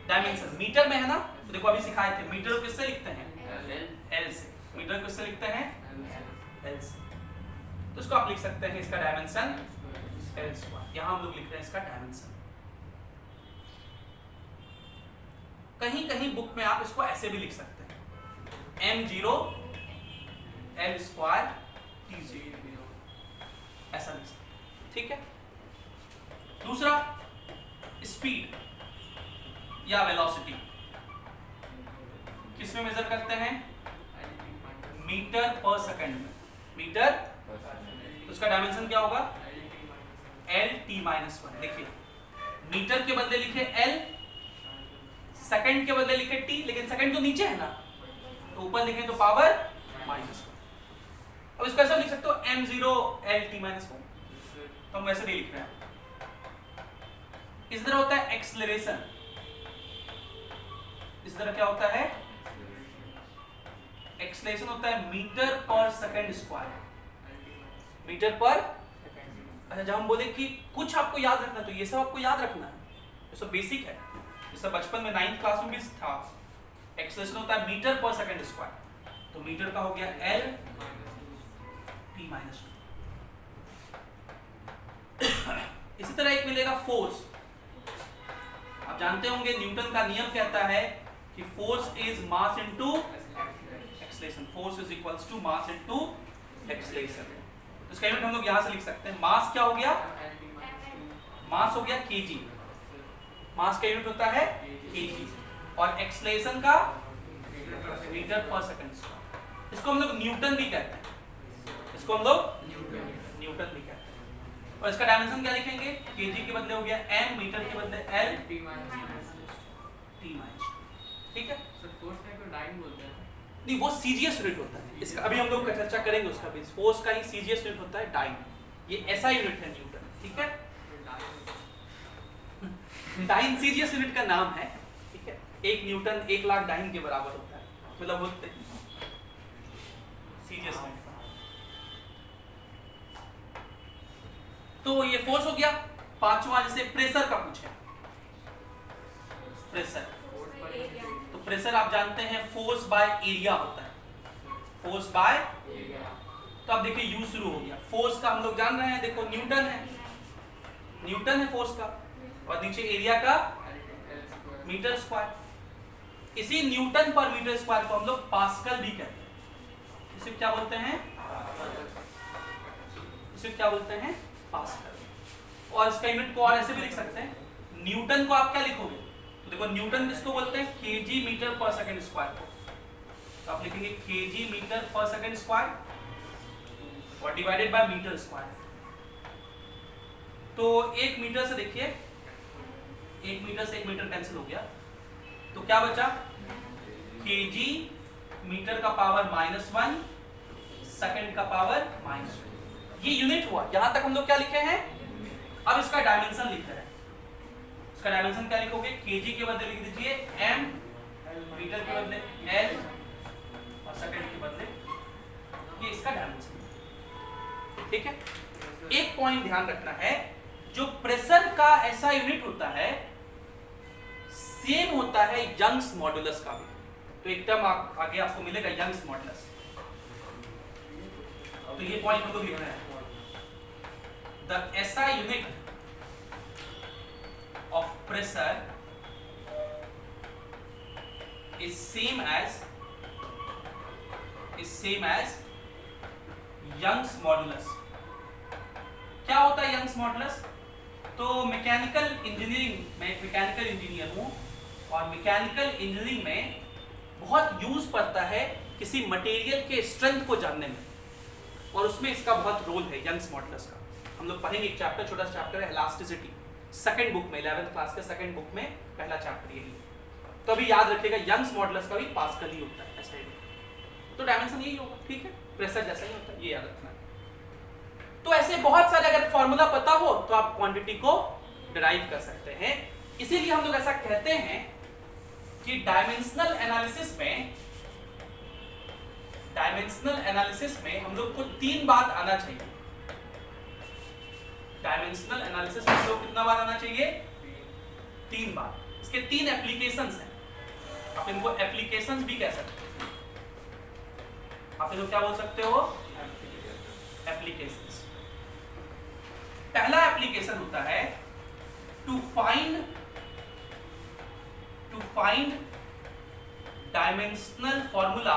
डायमेंशन, मीटर में है ना। तो देखो अभी सिखाए थे, मीटर को किससे लिखते हैं, एल से। मीटर को किससे लिखते हैं, एल से। तो इसको आप लिख सकते हैं इसका डायमेंशन एल स्क्वायर। यहाँ हम लोग लिख रहे हैं इसका डायमेंशन। कहीं कहीं बुक में आप इसको ऐसे भी लिख सकते हैं, m0 l स्क्वायर t0, ऐसा लिख सकते हैं, ठीक है। दूसरा, स्पीड या वेलोसिटी किस में मेजर करते हैं, मीटर पर सेकंड में। मीटर, तो उसका डायमेंशन क्या होगा, LT-1। देखिए मीटर के बदले लिखे L, सेकंड के बदले लिखे T, लेकिन सेकंड तो नीचे है ना, तो ऊपर लिखे तो पावर -1। अब इसको ऐसा लिख सकते हो m0 LT-1, तो हम वैसे नहीं लिख रहे हैं। इस तरह होता है एक्सेलरेशन। इस तरह क्या होता है, एक्सेलरेशन होता है मीटर पर सेकंड स्क्वायर, मीटर पर। अच्छा, जब हम बोले कि कुछ आपको याद रखना, तो ये सब आपको याद रखना है, ये सब बेसिक है। ये सब बचपन में 9th क्लास में भी था। एक्सेलरेशन होता है मीटर पर सेकंड स्क्वायर, तो मीटर का हो गया LT-2। इसी तरह एक मिलेगा फोर्स। आप जानते होंगे न्यूटन का नियम कहता है कि force is mass into acceleration, force is equals to mass into acceleration. तो इसका यूनिट हम लोग यहां से लिख सकते हैं। मास क्या हो गया, मास हो गया केजी, मास का यूनिट होता है केजी, और एक्सेलरेशन का मीटर पर सेकंड स्क्वायर। इसको हम लोग न्यूटन भी कहते हैं, इसको हम लोग न्यूटन भी कहते हैं। और इसका डायमेंशन क्या लिखेंगे, केजी के बदले हो गया m, मीटर के बदले L, T-, ठीक है। फोर्स का कोई डाइन बोलते हैं नहीं, वो सीजीएस यूनिट होता है इसका, अभी हम लोग चर्चा करेंगे उसका भी। फोर्स का ही सीजीएस यूनिट होता है डाइन, ये ऐसा यूनिट है न्यूटन, ठीक है। डाइन सीजीएस यूनिट का नाम है, ठीक है। 1 न्यूटन 1 लाख डाइन के बराबर होता है, मतलब होते हैं सीजीएस यूनिट। तो ये फोर्स हो गया। पांचवा जैसे प्रेशर का पूछे, प्रेशर, तो प्रेशर आप जानते हैं फोर्स बाय एरिया होता है, फोर्स बाय। तो अब देखिए यू शुरू हो गया। फोर्स का हम लोग जान रहे हैं, देखो न्यूटन है, न्यूटन है फोर्स का, और नीचे एरिया का मीटर स्क्वायर। इसी न्यूटन पर मीटर स्क्वायर को हम लोग पास्कल भी कहते हैं। इसे क्या बोलते हैं? इसे क्या बोलते हैं? पास्कल। और इसका यूनिट को और ऐसे भी लिख सकते हैं, न्यूटन को आप क्या लिखोगे? तो देखो न्यूटन किसको बोलते हैं? केजी मीटर पर सेकंड स्क्वायर को। तो आप लिखेंगे केजी मीटर पर सेकंड स्क्वायर और डिवाइडेड बाय मीटर स्क्वायर। तो 1 मीटर से देखिए, 1 मीटर से 1 मीटर कैंसिल हो गया, तो क्या बचा? केजी मीटर का पावर -1 सेकंड का पावर -2। ये यूनिट हुआ। यहां तक हम लोग क्या लिखे हैं? अब इसका डायमेंशन लिख रहे हैं। इसका डायमेंशन क्या लिखोगे? केजी के बदले लिख दीजिए m, मीटर के बदले l और सेकंड के बदले, ये इसका डायमेंशन, ठीक है। एक पॉइंट ध्यान रखना है, जो प्रेशर का ऐसा यूनिट होता है सेम होता है यंग्स मॉडुलस का भी। तो एक टर्म आगे आपको मिलेगा यंग्स मॉडुलस, तो ये पॉइंट हम लोग लिख रहे हैं। The SI unit of pressure is same as Young's modulus। क्या होता है यंग्स मॉडुलस? तो मैकेनिकल इंजीनियरिंग, मैं एक मैकेनिकल इंजीनियर हूँ, और मैकेनिकल इंजीनियरिंग में बहुत यूज पड़ता है किसी मटेरियल के स्ट्रेंथ को जानने में, और उसमें इसका बहुत रोल है यंग्स मॉडुलस का। हम लोग पढ़ेंगे एक चैप्टर, छोटा सा चैप्टर है इलास्टिसिटी, सेकंड बुक में, 11th क्लास के सेकंड बुक में पहला चैप्टर यही है। तो अभी याद रखिएगा यंग्स मॉडुलस का भी पास्कल ही होता है, ऐसा ही। तो डायमेंशन यही होगा, ठीक है, प्रेशर जैसा ही होता है, ये याद रखना है। तो ऐसे बहुत सारे अगर फॉर्मूला पता हो तो आप क्वांटिटी को डिराइव कर सकते हैं। इसीलिए हम लोग ऐसा कहते हैं कि डायमेंशनल एनालिसिस में हम लोग को 3 बात आना चाहिए। डायमेंशनल एनालिसिस में हम लोग कितना बार आना चाहिए? 3 बार। इसके 3 एप्लीकेशंस हैं, आप इनको एप्लीकेशंस भी कह सकते हैं। आप इनको क्या बोल सकते हो? एप्लीकेशंस। पहला एप्लीकेशन होता है to find dimensional formula,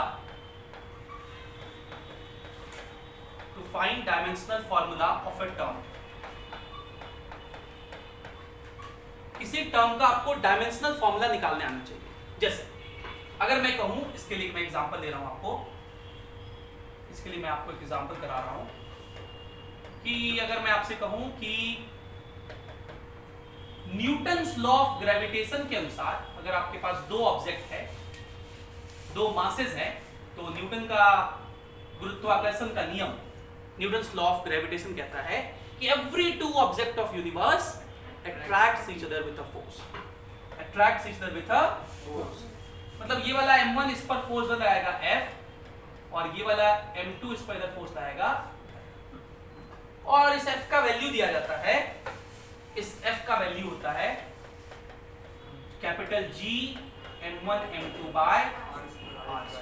of a term. किसी टर्म का आपको डायमेंशनल फॉर्मूला निकालने आना चाहिए। जैसे अगर मैं कहूं, इसके लिए मैं एग्जांपल दे रहा हूं आपको, इसके लिए मैं आपको एक एग्जांपल करा रहा हूं कि अगर मैं आपसे कहूं कि न्यूटन्स लॉ ऑफ ग्रेविटेशन के अनुसार अगर आपके पास 2 ऑब्जेक्ट है, 2 मासेस है, तो न्यूटन का गुरुत्वाकर्षण का नियम, न्यूटन्स लॉ ऑफ ग्रेविटेशन कहता है कि every 2 object of universe attracts each other with a force, मतलब ये वाला m1 इस पर फोर्स लगाएगा F, और ये वाला m2 इस पर इधर फोर्स लगाएगा, और इस F का वैल्यू दिया जाता है, इस F का वैल्यू होता है capital G m1 m2 by r,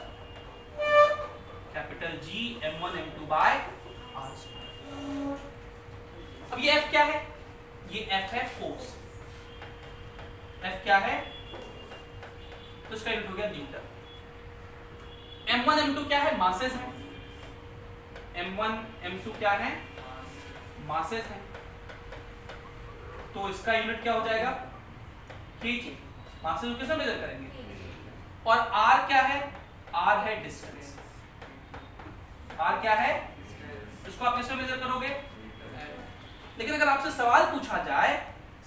capital G m1 m2 by r। अब ये F क्या है? ये F है फोर्स। F क्या है? तो इसका यूनिट हो गया न्यूटन। m1 m2 क्या है? मासेस है। m1 m2 क्या है? मासेस है। तो इसका यूनिट क्या हो जाएगा? kg। मासेस को कैसे मेजर करेंगे? और r क्या है? r है डिस्टेंस। r क्या है? इसको आप कैसे मेजर करोगे? लेकिन अगर आपसे सवाल पूछा जाए,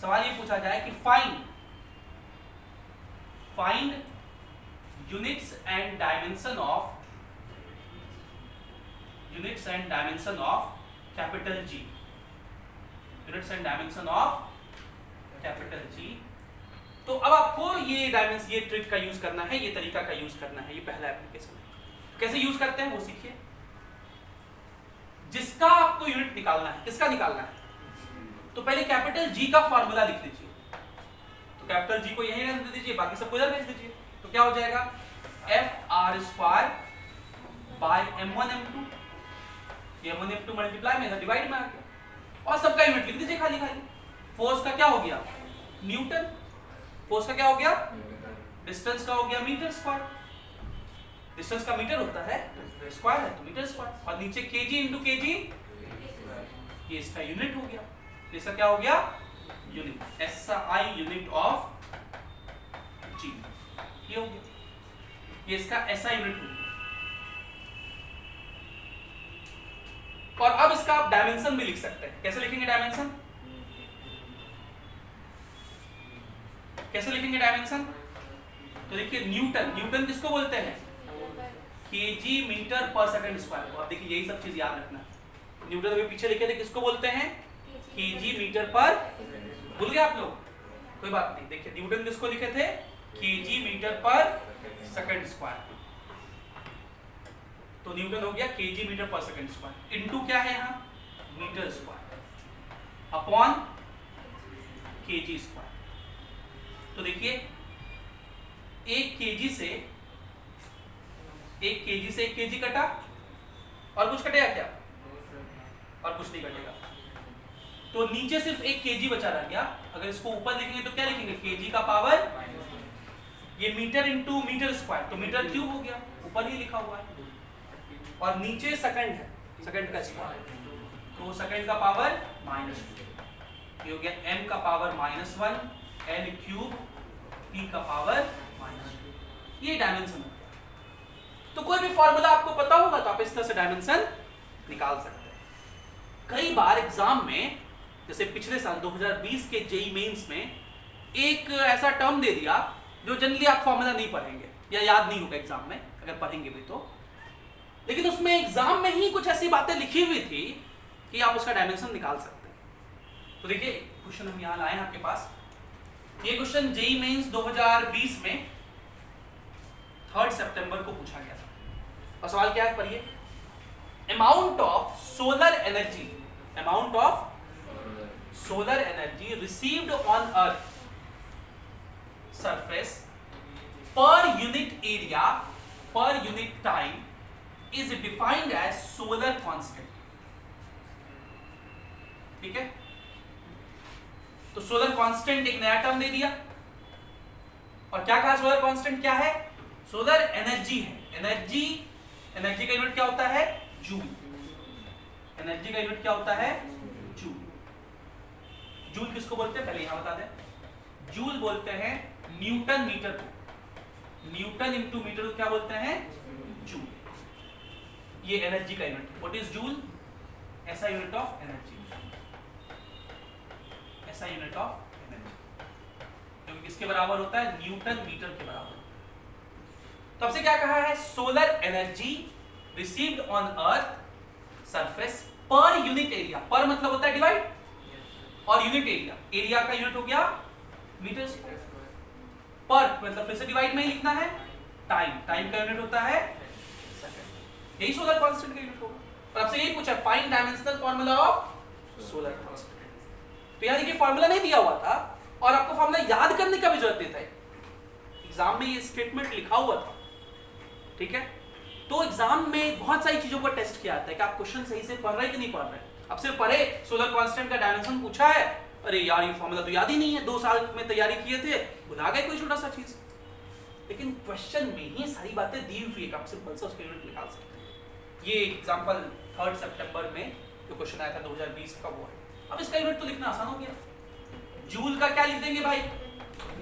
सवाल ये पूछा जाए कि find units and dimension of capital G, units and dimension of capital G. तो अब आपको ये डायमेंशन, ये ट्रिक का यूज करना है, ये तरीका का यूज करना है। ये पहला एप्लीकेशन है। कैसे यूज करते हैं वो सीखिए। जिसका आपको यूनिट निकालना है, किसका निकालना है, तो पहले कैपिटल जी का फार्मूला लिख लीजिए। तो कैपिटल जी को यहीं रहने दीजिए, बाकी सबको इधर भेज दीजिए। तो क्या हो जाएगा, F R square by m1 m2, ये m1 m2 मल्टीप्लाई में डिवाइड में आ गया, और सबका यूनिट लिख दीजिए खाली खाली। फोर्स का क्या हो गया, न्यूटन। फोर्स का क्या हो गया, डिस्टेंस का हो गया मीटर स्क्वायर। डिस्टेंस का मीटर होता है तो स्क्वायर है तो मीटर स्क्वायर, और नीचे केजी इंटू केजी, ये इसका यूनिट हो गया। इसका क्या हो गया, यूनिट, एसआई यूनिट ऑफ जी, ये हो गया, ये इसका एसआई यूनिट हो गया। और अब इसका आप डायमेंशन भी लिख सकते हैं। कैसे लिखेंगे डायमेंशन, कैसे लिखेंगे डायमेंशन, तो देखिए न्यूटन, न्यूटन किसको बोलते हैं, केजी मीटर पर सेकंड स्क्वायर। तो आप देखिए यही सब चीज याद रखना। न्यूटन अभी पीछे लिखे थे, किसको बोलते हैं, केजी मीटर पर, भूल गए आप लोग, कोई बात नहीं। देखिए न्यूटन किसको लिखे थे, केजी मीटर पर सेकंड स्क्वायर। तो न्यूटन हो गया केजी मीटर पर सेकंड स्क्वायर, इनटू क्या है यहाँ, metre square, upon KG square. तो देखिए एक केजी से एक केजी कटा, और कुछ कटेगा क्या, और कुछ नहीं कटेगा। तो नीचे सिर्फ एक केजी बचा रह गया। अगर इसको ऊपर लिखेंगे तो क्या लिखेंगे, केजी का पावर, ये मीटर इंटू मीटर स्क्वायर, तो मीटर क्यूब हो गया, ऊपर ही लिखा हुआ है। और नीचे सेकंड है, सेकंड का स्क्वायर, तो सेकंड का पावर -2, ये हो गया m का पावर -1, n क्यूब, p का पावर -2। ये डायमेंशन हो गया। तो कोई भी फॉर्मूला आपको पता होगा तो आप इस तरह से डायमेंशन निकाल सकते हैं। कई बार एग्जाम में, जैसे पिछले साल 2020 के जेईई मेंस में एक ऐसा टर्म दे दिया जो जनरली आप फॉर्मूला नहीं पढ़ेंगे या याद नहीं होगा एग्जाम में, अगर पढ़ेंगे भी तो, लेकिन उसमें एग्जाम में ही कुछ ऐसी बातें लिखी हुई थी कि आप उसका डायमेंशन निकाल सकते हैं। तो देखिए क्वेश्चन हम यहाँ लाए हैं आपके पास। ये क्वेश्चन जेईई मेंस 2020 में 3 सितंबर को पूछा गया था। और सवाल क्या है, पढ़िए। Amount of solar energy, amount of solar energy received on earth surface per unit area per unit time is defined as solar constant। ठीक है, तो सोलर कांस्टेंट एक नया टर्म दे दिया, और क्या कहा, सोलर कांस्टेंट क्या है, सोलर एनर्जी है। एनर्जी का यूनिट क्या होता है, जूल। एनर्जी का यूनिट क्या होता है, जूल। जूल किसको बोलते हैं, पहले यहां बता दें। जूल बोलते हैं न्यूटन मीटर को, न्यूटन इंटू मीटर को क्या बोलते हैं, जूल। ये एनर्जी का यूनिट, व्हाट इज जूल, ऐसा यूनिट ऑफ एनर्जी, ऐसा यूनिट ऑफ एनर्जी, जो किसके बराबर होता है, न्यूटन मीटर के बराबर। तो आपसे क्या कहा है, solar energy received on earth surface per unit area, पर मतलब होता है डिवाइड, और यूनिट एरिया, एरिया का यूनिट हो गया मीटर स्क्वायर, पर मतलब फिर से डिवाइड में ही लिखना है, टाइम, टाइम का यूनिट होता है सेकंड। यही सोलर कांस्टेंट का यूनिट होगा। और आपसे यही पूछा, find dimensional formula of solar constant. तो यार देखिए फार्मूला नहीं दिया हुआ था, और आपको फार्मूला याद करने का भी जरूरत नहीं था। एग्जाम में ये स्टेटमेंट लिखा हुआ था, ठीक है। तो एग्जाम में बहुत सारी चीजों को टेस्ट किया जाता है कि आप क्वेश्चन सही से पढ़ रहे हैं कि नहीं पढ़ रहे। अब सिर्फ पढ़े, सोलर कांस्टेंट का डायमेंशन पूछा है, अरे यार ये फार्मूला तो याद ही नहीं है, 2 साल में तैयारी किए थे, भुला गए कोई छोटा सा चीज। लेकिन क्वेश्चन में ही सारी बातें दी हुई है, आप सिंपल से उसका यूनिट निकाल सकते हैं। ये एग्जांपल 3 सितंबर में जो क्वेश्चन आया था 2020 का, वो है। अब इसका यूनिट तो लिखना आसान हो गया। जूल का क्या लिख देंगे भाई,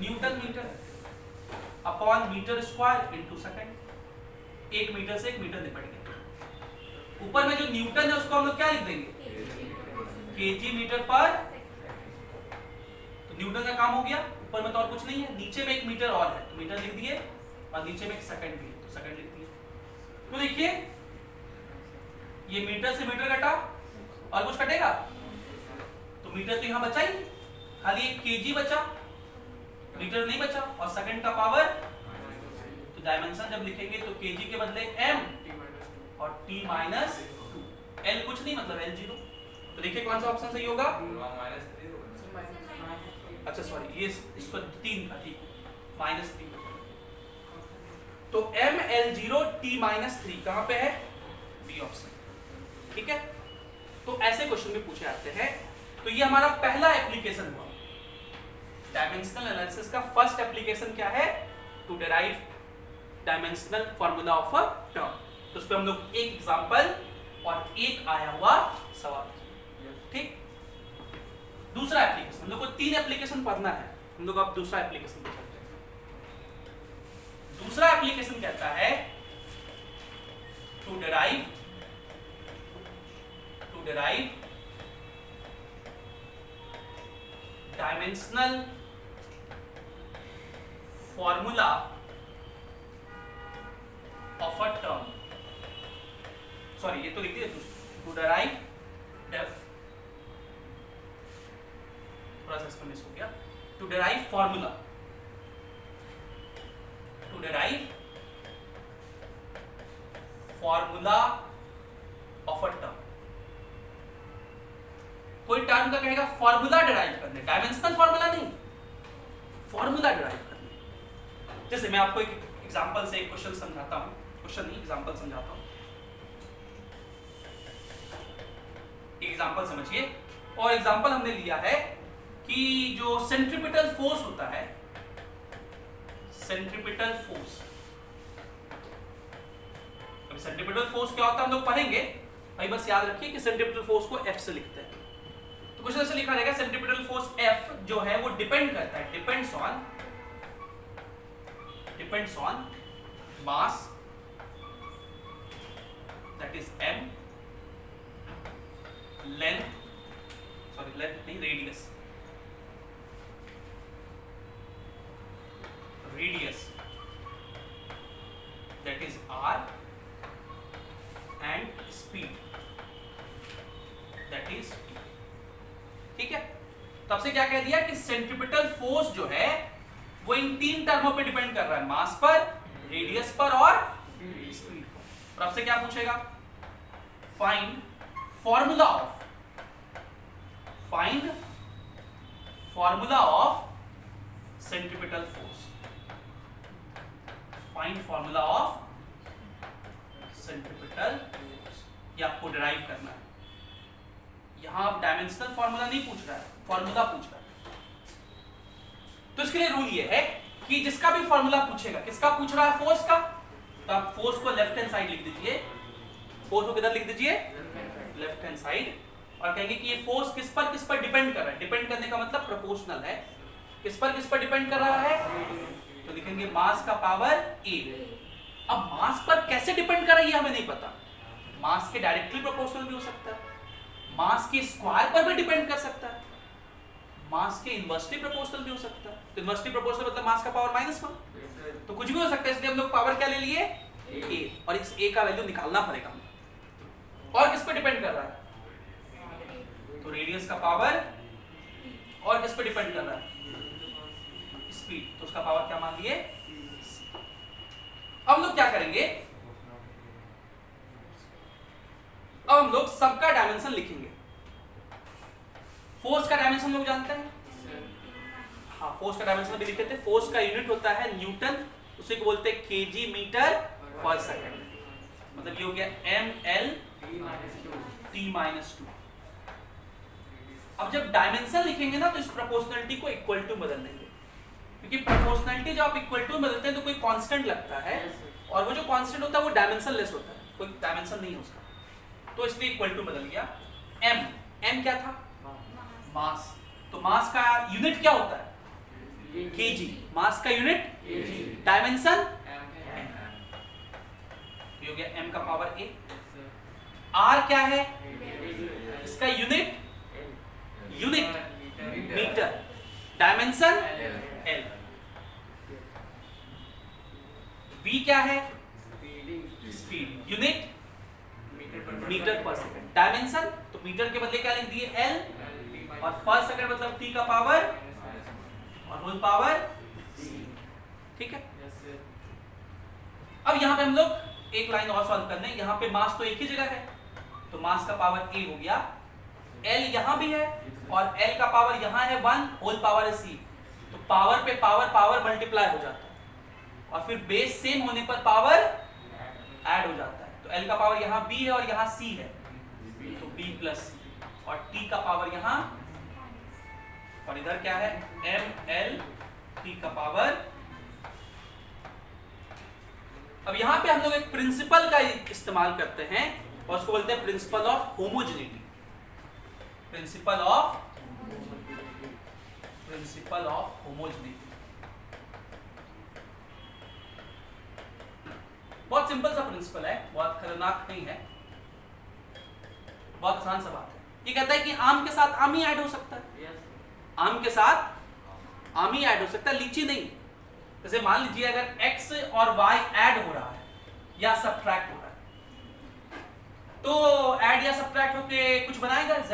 newton metre upon metre square into second. 1 metre से 1 मीटर निपट गया। ऊपर में जो न्यूटन है उसको हम लोग क्या लिख देंगे, केजी मीटर पर। तो न्यूटन का काम हो गया, ऊपर में तो और कुछ नहीं है, नीचे में 1 मीटर और है तो मीटर लिख दिए, और नीचे में 1 सेकंड भी है तो सेकंड लिख दिए। तो देखिए ये मीटर से मीटर कटा, और कुछ कटेगा, तो तो मीटर तो यहाँ बचा ही नहीं, खाली एक केजी बचा, मीटर नहीं बचा। और सेकंड का पावर, तो डायमेंशन जब लिखेंगे तो केजी के बदले m और t माइनस l कुछ नहीं, मतलब l 0। तो देखिए कौन सा ऑप्शन सही होगा। अच्छा सॉरी, ये इसको 3 था, ठीक, -3। तो m l 0 t -3 कहां पे है, बी ऑप्शन। ठीक है, तो ऐसे क्वेश्चन भी पूछे जाते हैं। तो ये हमारा पहला एप्लीकेशन हुआ डायमेंशनल एनालिसिस का। फर्स्ट एप्लीकेशन क्या है, to derive dimensional formula of a term. तो उस पर हम लोग एक एग्जांपल और एक आया हुआ सवाल, ठीक। दूसरा एप्लीकेशन, हम लोग को 3 एप्लीकेशन पढ़ना है, हम लोग अब दूसरा एप्लीकेशन पे चलते हैं। दूसरा एप्लीकेशन कहता है to derive dimensional formula of a term. Sorry, ये तो लिख दिया, टू डिराइव, थोड़ा सा इसमें मिस हो गया। To derive formula, to derive formula of a term. कोई टर्म का कहेगा फॉर्मूला डिराइव करने, डायमेंशनल फॉर्मूला नहीं, फॉर्मूला डिराइव करने। जैसे मैं आपको एक एग्जांपल से एक क्वेश्चन समझाता हूं, क्वेश्चन नहीं एग्जांपल समझाता हूं। एक एग्जांपल समझिए। और एग्जांपल हमने लिया है कि जो सेंट्रीपिटल फोर्स होता है, सेंट्रीपिटल फोर्स, अब सेंट्रीपिटल फोर्स क्या होता है हम लोग पढ़ेंगे भाई, बस याद रखिए कि सेंट्रीपिटल फोर्स को F से लिखते हैं। तो कुछ ऐसे लिखा रहेगा, सेंट्रीपिटल फोर्स F जो है वो डिपेंड करता है, depends on mass, that is m, length, sorry length नहीं, radius, that is r, and speed, that is v। ठीक है, तब से क्या कह दिया कि सेंट्रीपिटल फोर्स जो है वो इन 3 टर्मों पे डिपेंड कर रहा है, मास पर, रेडियस पर और स्पीड पर। अब से क्या पूछेगा, find formula of centripetal force, find formula of centripetal force, ये आपको डिराइव करना है। यहां आप डायमेंशनल फॉर्मूला नहीं पूछ रहा है, फॉर्मूला पूछ रहा है। तो इसके लिए रूल ये है कि जिसका भी फॉर्मूला पूछेगा, किसका पूछ रहा है, फोर्स का, तो आप फोर्स को लेफ्ट हैंड साइड लिख दीजिए, फोर्स को किधर लिख दीजिए, लेफ्ट हैंड साइड। और कहेंगे कि ये फोर्स किस पर डिपेंड कर रहा है। डिपेंड करने का मतलब प्रोपोर्शनल है, किस पर डिपेंड कर रहा है, तो लिखेंगे मास का पावर a। अब मास पर कैसे डिपेंड कर रहा है ये हमें नहीं पता, मास के डायरेक्टली प्रोपोर्शनल भी हो सकता है, मास के स्क्वायर पर भी डिपेंड कर सकता है, मास के इनवर्सली प्रोपोर्शनल भी हो सकता है। तो इनवर्सली प्रोपोर्शनल मतलब मास का पावर -1, तो कुछ भी हो सकता है। इसलिए हम लोग पावर क्या ले लिए, a, और इस a का वैल्यू निकालना पड़ेगा। और किस पर डिपेंड कर रहा है, तो रेडियस का पावर, और किस पर डिपेंड कर रहा है, स्पीड, तो उसका पावर क्या मान लिए। अब हम लोग क्या करेंगे, अब हम लोग सबका डायमेंशन लिखेंगे। फोर्स का डायमेंशन लोग जानते हैं, हाँ, फोर्स का डायमेंशन भी लिखे थे। फोर्स का यूनिट होता है न्यूटन, उसे को बोलते हैं केजी मीटर पर सेकंड। मतलब ये हो गया ml t-2। अब जब डायमेंशन लिखेंगे ना तो इस प्रोपोर्शनलिटी को इक्वल टू बदल देंगे, क्योंकि प्रोपोर्शनलिटी जब आप इक्वल टू बदलते हैं तो कोई कांस्टेंट लगता है, और वो जो कांस्टेंट होता है वो डायमेंशन लेस होता है, कोई डायमेंशन नहीं है उसका, तो इसलिए इक्वल टू बदल गया। m क्या था, मास, तो मास का यूनिट क्या होता है, केजी, मास का यूनिट, डायमेंशन ये हो गया m का पावर a। r क्या है, इसका unit metre, dimension l। v क्या है, स्पीड, यूनिट मीटर पर सेकंड, डायमेंशन, तो मीटर के बदले क्या लिख दिए l, और फर्स्ट सेकंड मतलब t का पावर और होल पावर ठीक है। अब यहाँ पे हम लोग एक लाइन और सॉल्व करने, यहाँ पे मास तो एक ही जगह है तो मास का पावर a हो गया, l यहाँ भी है और l का पावर यहाँ है 1, होल पावर है c, तो पावर पे पावर मल्टीप्लाई हो जाता है और फिर बेस सेम होने पर पावर ऐड हो जाता है। तो l का पावर यहाँ b है और यहाँ c है तो b प्लस c, और t का पावर यहाँ और इधर क्या है m l t का पावर। अब यहाँ पे हम लोग एक प्रिंसिपल का इस्तेमाल करते हैं और उसको बोलते हैं principle of homogeneity. Principle of homogeneity बहुत सिंपल सा प्रिंसिपल है, बहुत खतरनाक नहीं है, बहुत आसान सा बात है। ये कहता है कि आम के साथ आम ही ऐड हो सकता है, आम के साथ आम ही ऐड हो सकता है, लीची नहीं। जैसे मान लीजिए अगर x और y ऐड हो रहा है या सब्ट्रैक्ट हो रहा है तो ऐड या सब्ट्रैक्ट होके कुछ बनाएगा z,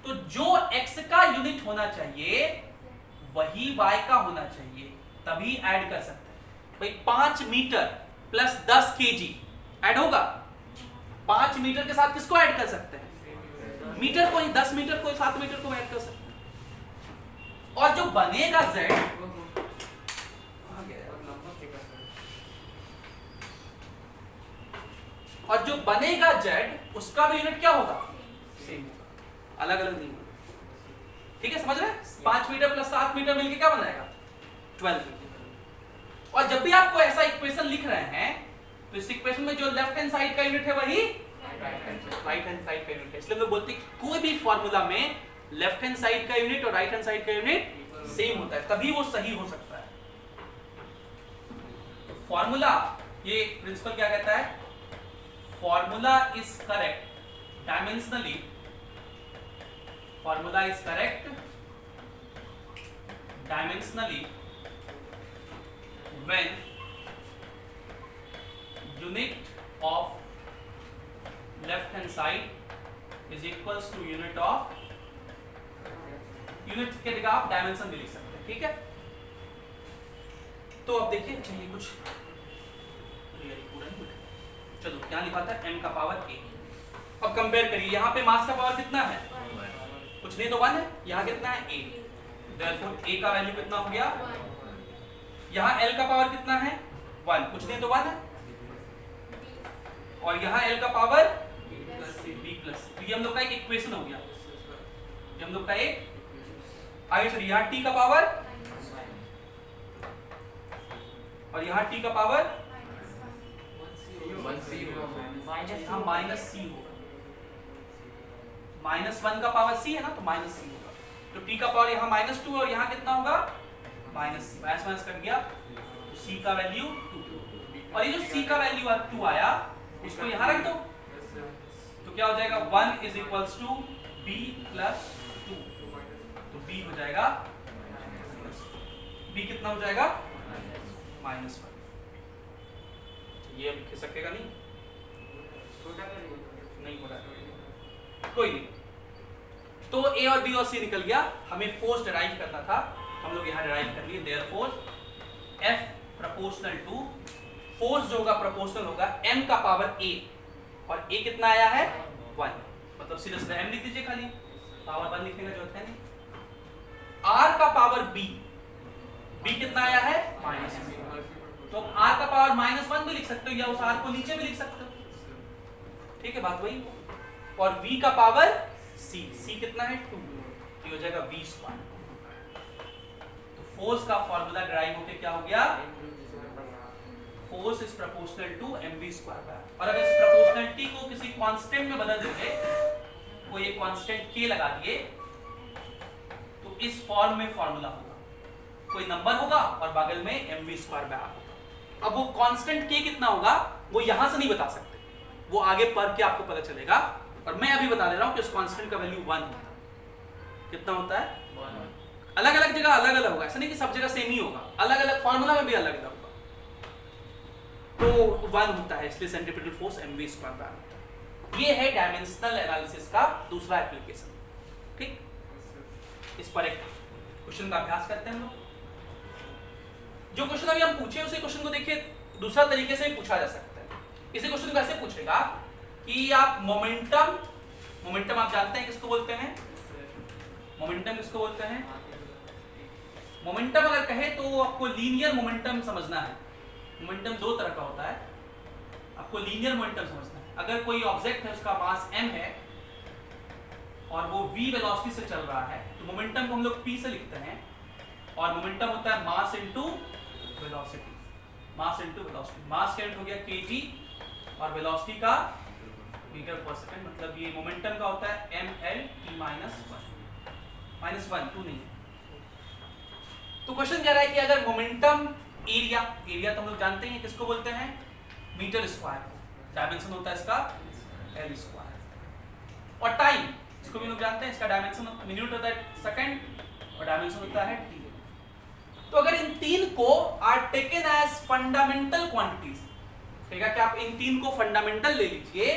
तो जो x का यूनिट होना चाहिए वही y का होना चाहिए, तभी ऐड कर सकते हैं। भाई 5 मीटर प्लस 10 kg ऐड होगा, 5 मीटर के साथ किसको ऐड कर सकते हैं? मीटर को ही, 10 मीटर को 7 मीटर को ऐड कर सकते हैं। और जो बनेगा z और जो बनेगा z उसका भी यूनिट क्या होगा? सेम होगा, अलग अलग नहीं होगा। ठीक है, समझ रहे हैं? 5 मीटर प्लस 7 मीटर मिलके क्या बनाएगा? 12 मीटर। और जब भी आपको ऐसा इक्वेशन लिख रहे हैं तो इस इक्वेशन में जो लेफ्ट हैंड साइड का यूनिट है वही राइट हैंड साइड का यूनिट है। इसलिए हम लोग बोलते हैं कि कोई भी फॉर्मूला में लेफ्ट हैंड साइड का यूनिट और राइट हैंड साइड का यूनिट सेम होता है, तभी वो सही हो सकता है। तो फॉर्मूला, ये प्रिंसिपल क्या कहता है? Formula is correct dimensionally. Formula is correct dimensionally when unit of left hand side is equals to unit of unit के जगह आप डायमेंशन भी लिख सकते हैं। ठीक है, तो अब देखिए चलिए कुछ चलो क्या लिखा था m का पावर a। अब कंपेयर करिए, यहाँ पे मास का पावर कितना है? कुछ नहीं तो 1 है, यहाँ कितना है a, देयरफॉर a का वैल्यू कितना हो गया? यहाँ l का पावर कितना है? 1, कुछ नहीं तो 1 है, और यहाँ l का पावर b प्लस c। तो ये हम लोग का एक इक्वेशन हो गया, ये हम लोग का एक। आगे चलिए, यहाँ t का पावर और यहाँ t का पावर यहाँ माइनस सी होगा, -1 का पावर c है ना, तो माइनस सी होगा। तो t का पावर यहाँ -2 और यहाँ कितना होगा? माइनस माइनस कर गया, तो c का वैल्यू 2, और ये जो c का वैल्यू 2 आया उसको यहाँ रख दो, तो क्या हो जाएगा? 1 is equals to b plus 2, तो b हो जाएगा, b कितना हो जाएगा? -1। ये अब खिसकेगा नहीं, नहीं हो रहा, कोई नहीं। तो a और b और c निकल गया, हमें फोर्स डिराइव करना था, हम लोग यहाँ डिराइव कर लिए। Therefore F proportional to, force जो होगा प्रोपोर्शनल होगा m का पावर a, और a कितना आया है? 1, मतलब सीधे सीधे m लिख दीजिए, खाली पावर 1 लिखने का जरूरत है नहीं। r का पावर b, b कितना आया है? -2, तो r का पावर -1 भी लिख सकते हो या उस r को नीचे भी लिख सकते हो। ठीक है, बात वही। और v का पावर c, c कितना है? 2, ये हो जाएगा v स्क्वायर। तो फोर्स का फॉर्मूला डिराइव होके क्या हो गया? Force is proportional to mv square by. और अगर इस प्रोपोर्शनलिटी को किसी कांस्टेंट में बदल देंगे, कोई एक कांस्टेंट k लगा दिए, तो इस फॉर्म में फॉर्मूला होगा, कोई नंबर होगा और बगल में mv स्क्वायर बाय होगा। अब वो कांस्टेंट k कितना होगा वो यहां से नहीं बता सकते, वो आगे पढ़ के आपको पता चलेगा, और मैं अभी बता दे रहा हूं कि उस कांस्टेंट का वैल्यू 1 होता है। कितना होता है? 1। अलग अलग जगह अलग अलग होगा, ऐसा नहीं कि सब जगह सेम ही होगा, अलग अलग फार्मूला में भी अलग अलग होगा। तो 1 होता है, इसलिए centripetal force mv square bye होता है। ये है डायमेंशनल एनालिसिस का दूसरा एप्लीकेशन। ठीक, इस पर एक क्वेश्चन का अभ्यास करते हैं हम लोग। जो क्वेश्चन अभी हम पूछे उसी क्वेश्चन को देखिए दूसरा तरीके से भी पूछा जा सकता है। इसी क्वेश्चन को ऐसे पूछेगा कि आप मोमेंटम, मोमेंटम आप जानते हैं किसको बोलते हैं? मोमेंटम किसको बोलते हैं? मोमेंटम अगर कहे तो आपको लीनियर मोमेंटम समझना है। मोमेंटम दो तरह का होता है, आपको लीनियर मोमेंटम समझना है। अगर कोई ऑब्जेक्ट है उसका मास m है और वो v वेलोसिटी से चल रहा है तो मोमेंटम को हम लोग p से लिखते हैं, और मोमेंटम होता है mass into velocity. Mass into velocity, mass का यूनिट हो गया kg और वेलोसिटी का मीटर पर सेकंड, मतलब ये मोमेंटम का होता है ml t -1 2 नहीं। तो क्वेश्चन कह रहा है कि अगर मोमेंटम एरिया, एरिया तो हम लोग जानते हैं किसको बोलते हैं? मीटर स्क्वायर, डायमेंशन होता है इसका l स्क्वायर, और टाइम इसको भी लोग जानते हैं, इसका डायमेंशन मिनट होता है सेकंड और डायमेंशन होता है t। तो अगर इन तीन को are taken as fundamental quantities, कहेगा कि आप इन तीन को फंडामेंटल ले लीजिए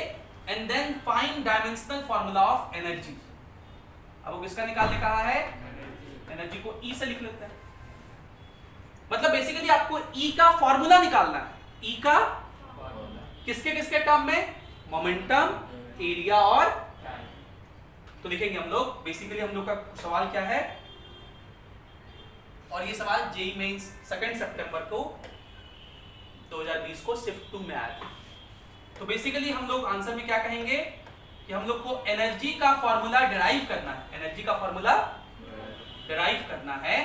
and then find dimensional formula of energy. अब वो किसका निकालने कहा है? एनर्जी को E से लिख लेते हैं। मतलब बेसिकली आपको E का फार्मूला निकालना है। E का किसके किसके टर्म में? मोमेंटम, एरिया और तो लिखेंगे हम लोग। बेसिकली हम लोग का सवाल क्या है, और ये सवाल जेईई मेंस 2 सितंबर को 2020 को शिफ्ट 2 में आया था। तो बेसिकली हम लोग आंसर में क्या कहेंगे कि हम लोग को एनर्जी का फार्मूला डिराइव करना है। एनर्जी का फार्मूला डिराइव करना है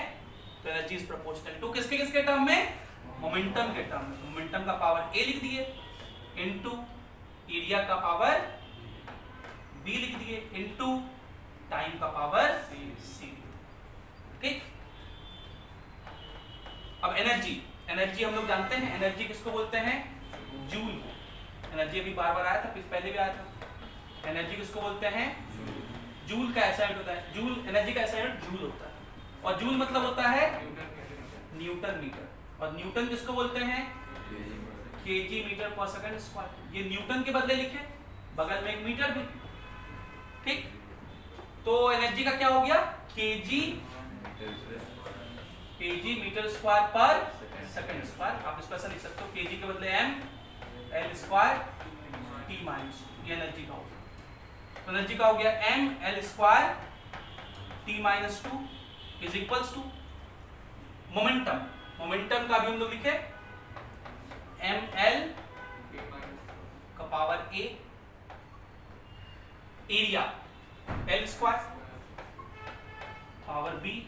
तो एनर्जी इज प्रोपोर्शनल टू किसके किसके टर्म में? मोमेंटम के टर्म में। मोमेंटम का पावर a लिख दिए इनटू एरिया का पावर b लिख दिए इनटू टाइम का पावर c। ठीक, अब एनर्जी, एनर्जी हम लोग जानते हैं, एनर्जी किसको बोलते हैं? जूल। एनर्जी अभी बार बार आया था, पहले भी आया था। एनर्जी किसको बोलते हैं? जूल का ऐसा यूनिट होता है, जूल एनर्जी का ऐसा यूनिट जूल होता है, और जूल मतलब होता है न्यूटन मीटर, और न्यूटन किसको बोलते हैं? केजी मीटर पर सेकंड स्क्वायर। ये न्यूटन के बदले लिखे, बगल में एक मीटर भी। ठीक, तो एनर्जी का क्या हो गया? केजी मीटर स्क्वायर पर सेकंड स्क्वायर। आप इसको ऐसा लिख सकते हो, केजी के बदले m l square t minus, ये एनर्जी का हो गया। तो एनर्जी का हो गया m l square t minus 2 is equals to momentum. Momentum का भी हम लोग लिखे m l का power a, area l square power b,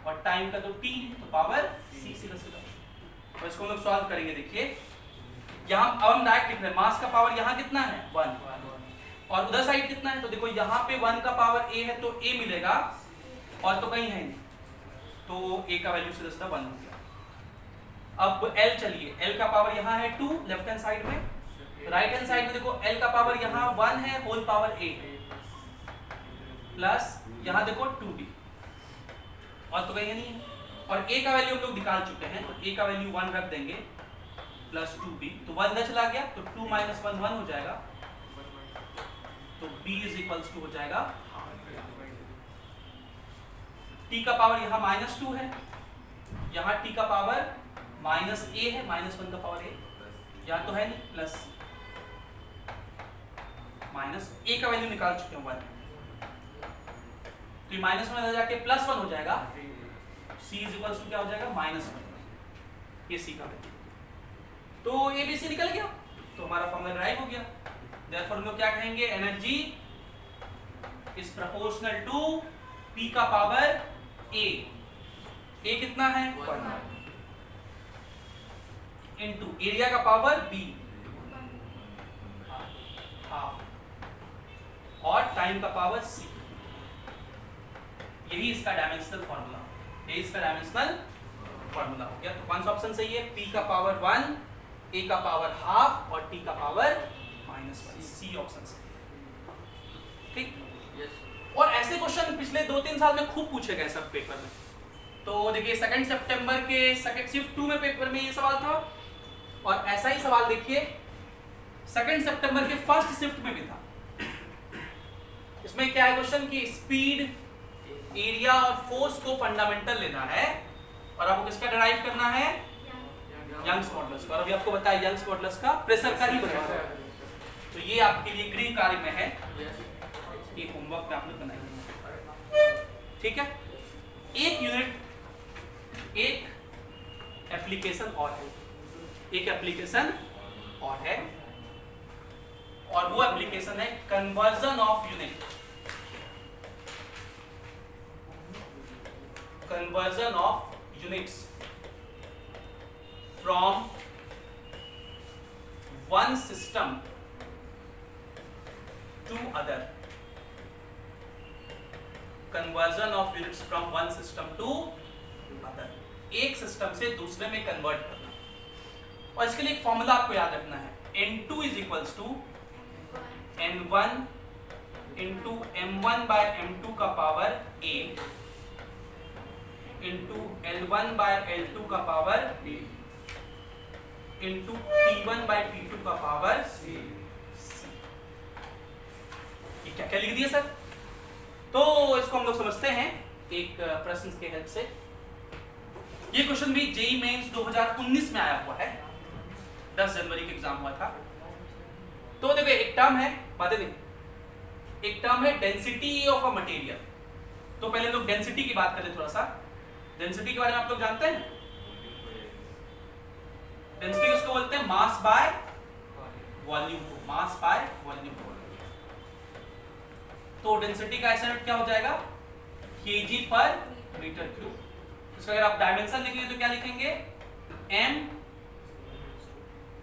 और टाइम का तो t तो पावर c सीधा सीधा। तो इसको हम लोग सॉल्व करेंगे। देखिए यहाँ अब हम डायरेक्ट लिख रहे हैं, मास का पावर यहाँ कितना है? 1, और उधर साइड कितना है? तो देखो यहाँ पे 1 का पावर a है तो a मिलेगा, और तो कहीं है नहीं, तो a का वैल्यू सीधा सीधा 1 हो गया। अब l चलिए, l का पावर यहाँ है 2 लेफ्ट हैंड साइड में, राइट हैंड साइड में देखो l का पावर यहाँ 1 है होल पावर a प्लस यहाँ देखो 2b, और तो कहीं नहीं है, और a का वैल्यू हम लोग निकाल चुके हैं, तो a का वैल्यू 1 रख देंगे प्लस 2b, तो 1 इधर चला गया तो 2 माइनस 1 1 हो जाएगा, तो b इज इक्वल्स टू हो जाएगा t का पावर यहाँ -2 है, यहाँ t का पावर -a है, -1 का पावर a, यहाँ तो है नहीं, प्लस माइनस a का वैल्यू निकाल चुके हैं 1, तो ये माइनस में जाके प्लस 1 हो जाएगा, c इज इक्वल्स टू क्या हो जाएगा? -1, ये c का वैल्यू। तो a b c निकल गया, तो हमारा फॉर्मूला डिराइव हो गया। देयरफॉर हम लोग क्या कहेंगे? Energy is proportional to p का पावर a। a कितना है? 1 इनटू एरिया का पावर b हाफ, और टाइम का पावर c। यही इसका डायमेंशनल फार्मूला, यही इसका डायमेंशनल फार्मूला हो गया। तो कौन सा ऑप्शन सही है? p का पावर 1, a का पावर हाफ और t का पावर -1, सी ऑप्शन सही है। ठीक, और ऐसे क्वेश्चन पिछले 2-3 साल में खूब पूछे गए सब पेपर में। तो देखिए 2 सितंबर के सेकंड शिफ्ट 2 में पेपर में ये सवाल था, और ऐसा ही सवाल देखिए 2 सितंबर के फर्स्ट शिफ्ट में भी था। इसमें क्या है क्वेश्चन की स्पीड, एरिया और फोर्स को फंडामेंटल लेना है और आपको किसका डिराइव करना है, यंग्स मॉडुलस का। और अभी आपको बताया यंग्स मॉडुलस का प्रेशर का ही बताया, तो ये आपके लिए गृह कार्य में है, ये होमवर्क में आप लोग बनाएंगे, ठीक है। एक यूनिट, एक एप्लीकेशन और है, एक एप्लीकेशन और है, और वो एप्लीकेशन है conversion of unit, conversion of units from one system to other, conversion of units from one system to other, एक सिस्टम से दूसरे में कन्वर्ट करना। और इसके लिए एक फॉर्मूला आपको याद रखना है, N2 is equals to N1 into M1 by M2 का power A into L1 bye L2 का power B into T1 bye T2 का पावर C। ये क्या क्या लिख दिया सर? तो इसको हम लोग समझते हैं एक प्रश्न के हेल्प से। ये क्वेश्चन भी जेईई मेंस 2019 में आया हुआ है, 10 जनवरी का एग्जाम हुआ था। तो देखो एक टर्म है, बातें देखो, एक टर्म है डेंसिटी ऑफ अ मटेरियल। तो पहले लोग डेंसिटी की बात करें थोड़ा सा। डेंसिटी के बारे में आप लोग जानते हैं? डेंसिटी किसको बोलते हैं? मास बाय वॉल्यूम को, मास बाय वॉल्यूम को। तो डेंसिटी का ऐसा क्या हो जाएगा? केजी पर मीटर क्यूब। इसका अगर आप डायमेंशन लिखेंगे तो क्या लिखेंगे? एम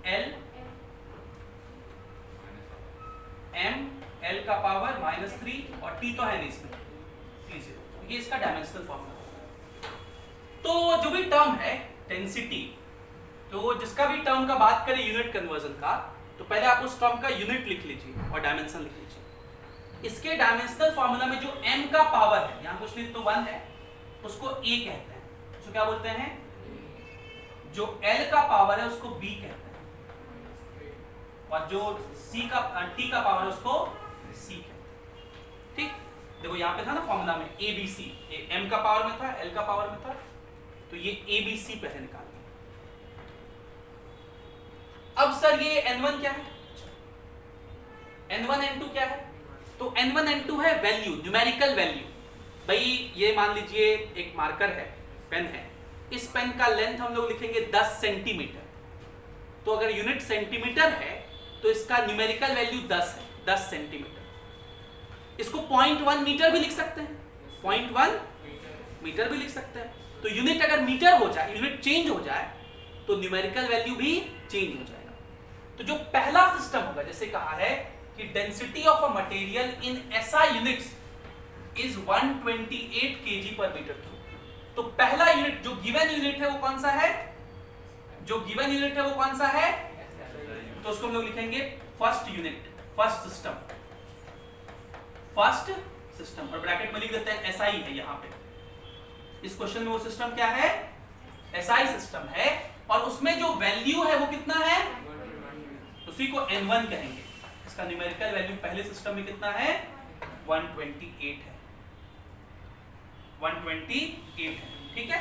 एल, एम एल का पावर -3 और टी तो है नहीं इसमें, T0। ये इसका डायमेंशनल फॉर्मूला। तो जो भी टर्म है डेंसिटी, तो जिसका भी टर्म का बात करें यूनिट कन्वर्जन का, तो पहले आप उस टर्म का यूनिट लिख लीजिए और डायमेंशन लिख लीजिए। इसके डायमेंशनल फार्मूला में जो m का पावर है, यहां कुछ नहीं तो 1 है, उसको a कहते हैं। उसको क्या बोलते हैं? जो l का पावर है उसको b कहते हैं, और जो c का t का पावर है उसको c कहते हैं। ठीक, देखो यहां पे था ना फॉर्मूला में a b c, m का पावर में था, l का पावर में था, तो ये a b c पहले निकाल। अब सर ये n1 क्या है, n1 n2 क्या है? तो n1 n2 है वैल्यू, न्यूमेरिकल वैल्यू। भाई ये मान लीजिए एक मार्कर है, पेन है, इस पेन का लेंथ हम लोग लिखेंगे 10 सेंटीमीटर। तो अगर यूनिट सेंटीमीटर है तो इसका न्यूमेरिकल वैल्यू 10 है, 10 सेंटीमीटर। इसको 0.1 मीटर भी लिख सकते हैं, 0.1 मीटर भी लिख सकते हैं। तो यूनिट अगर मीटर हो जाए, यूनिट चेंज हो जाए, तो न्यूमेरिकल वैल्यू भी चेंज हो जाएगा। तो जो पहला सिस्टम होगा, जैसे कहा है कि density of a material in SI units is 128 kg पर मीटर क्यूब। तो पहला यूनिट जो गिवन यूनिट है वो कौन सा है? जो गिवन यूनिट है वो कौन सा है? तो उसको हम लोग लिखेंगे first unit, first system, first system, और ब्रैकेट में लिख देते हैं SI है यहाँ पे। इस क्वेश्चन में वो सिस्टम क्या है? SI सिस्टम है, और उसमें जो वैल्यू है वो कितना है? उसी को N1 कहेंगे। इसका न्यूमेरिकल वैल्यू पहले सिस्टम में कितना है? 128 है, 128 है, ठीक है।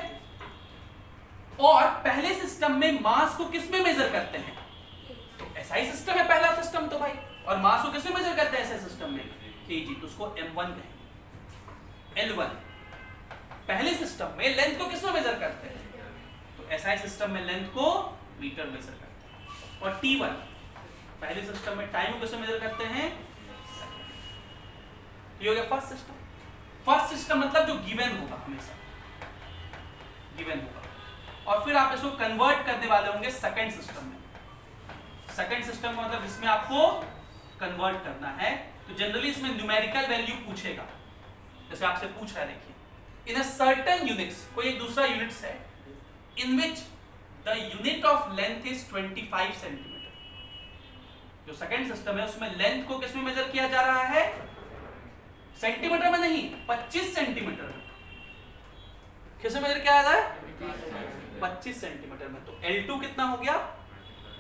और पहले सिस्टम में मास को किस में मेजर करते हैं? तो SI सिस्टम है पहला सिस्टम तो भाई, और मास को किस में मेजर करते हैं SI सिस्टम में? केजी, तो उसको M1 कहेंगे। L1 पहले सिस्टम में लेंथ को किस में मेजर करते हैं? तो SI सिस्टम में लेंथ को मीटर मेजर करते हैं। और T1 पहले सिस्टम में टाइम को किस में मेजर करते हैं? ये हो गया फर्स्ट सिस्टम। फर्स्ट सिस्टम मतलब जो गिवन होगा, हमेशा गिवन होगा। और फिर आप इसको कन्वर्ट करने वाले होंगे सेकंड सिस्टम में। सेकंड सिस्टम का मतलब जिसमें आपको कन्वर्ट करना है, तो जनरली इसमें न्यूमेरिकल वैल्यू पूछेगा। जैसे आपसे पूछ रहा है, देखिए, इन अ सर्टेन यूनिट्स, कोई एक दूसरा यूनिट्स है, in which the unit of length is 25 centimetre. जो सेकंड सिस्टम है उसमें लेंथ को किस में मेजर किया जा रहा है? सेंटीमीटर में नहीं, 25 सेंटीमीटर में। किस में मेजर किया जा रहा है? 25 सेंटीमीटर में। तो L2 कितना हो गया?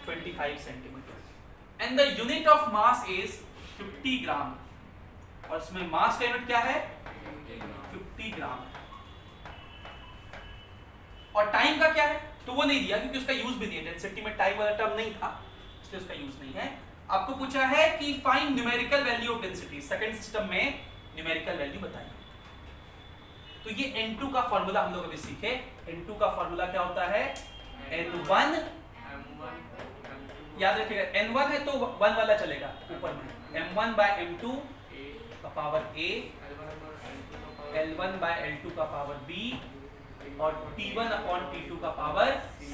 25 centimetre. And the unit of mass is 50 ग्राम और इसमें मास का यूनिट क्या है 50 ग्राम है। और टाइम का क्या है तो वो नहीं दिया क्योंकि उसका यूज भी दिया, डेंसिटी में टाइम वाला टर्म नहीं था इसलिए उसका यूज नहीं है। आपको पूछा है कि find numerical value of density, second system में न्यूमेरिकल वैल्यू बताइए। तो ये N2 का फार्मूला हम लोग अभी सीखे। N2 का फार्मूला क्या होता है N1, याद रखिएगा N1 है तो 1 वाला चलेगा ऊपर में, M1 by M2 का power A, L1 by L2 का पावर B और T1 upon T2 का पावर C।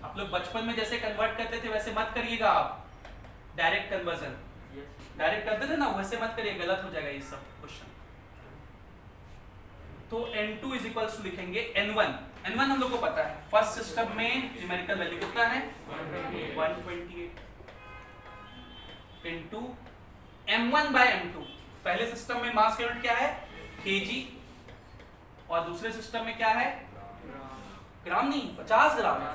आप लोग बचपन में जैसे कन्वर्ट करते थे वैसे मत करिएगा आप, डायरेक्ट कन्वर्जन डायरेक्ट करते थे ना वैसे मत करिए, गलत हो जाएगा ये सब क्वेश्चन। तो N2 इज इक्वल्स टू लिखेंगे N1 हम लोग को पता है फर्स्ट सिस्टम में न्यूमेरिकल वैल्यू कितना है 128 इनटू M1 by M2। पहले सिस्टम में मास का यूनिट क्या है kg और दूसरे सिस्टम में क्या है ग्राम नहीं 50 ग्राम है,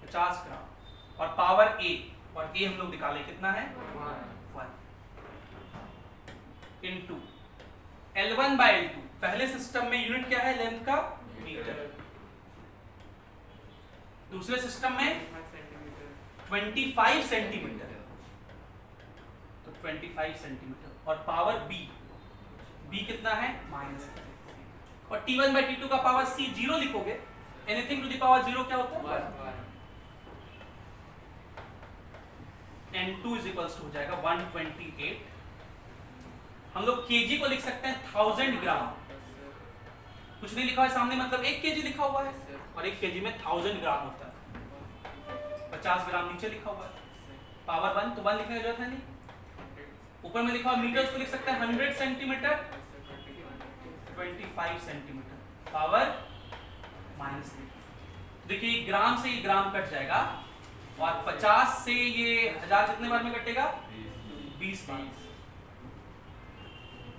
50 ग्राम और पावर A, और A हम लोग निकाले कितना है 1 इनटू L1 by L2। पहले सिस्टम में यूनिट क्या है लेंथ का मीटर, दूसरे सिस्टम में 25 सेंटीमीटर, तो 25 सेंटीमीटर और पावर B कितना है माइनस, और T1 by T2 का पावर C 0 लिखोगे, एनीथिंग टू द पावर 0 क्या होता है 1। N2 इज इक्वल्स टू हो जाएगा 128। हम लोग kg को लिख सकते हैं 1000 ग्राम, कुछ नहीं लिखा है सामने मतलब 1 kg लिखा हुआ है और 1 kg में 1000 ग्राम होता है, 50 ग्राम नीचे लिखा हुआ है, पावर 1 तो 1 लिखने की जरूरत है नहीं, ऊपर में लिखा हुआ मीटर्स को लिख सकते हैं 100 सेंटीमीटर 25 सेंटीमीटर पावर माइनस। देखिए ग्राम से ये ग्राम कट जाएगा और 50 से ये 1000 कितने बार में कटेगा 20 बार,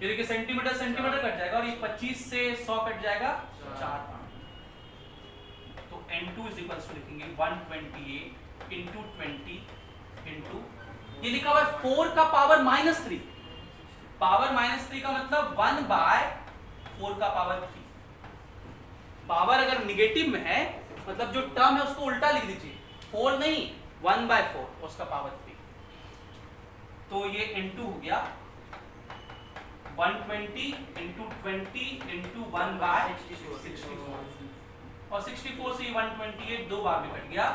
ये देखिए सेंटीमीटर कट जाएगा और ये 25 से 100 कट जाएगा 4 बार। तो N2 इज इक्वल्स टू लिखेंगे 128 इंटू 20 इंटू ये लिखा हुआ है 4 का पावर -3, पावर -3 का मतलब 1 बाय 4 का पावर 3। पावर अगर निगेटिव में है मतलब जो टर्म है उसको उल्टा लिख दीजिए, 4 नहीं 1 बाय 4 उसका पावर 3। तो ये N2 हो गया 120 इंटू 20 इंटू 1 बाय 64 और 64 से 128 दो बार में कट गया,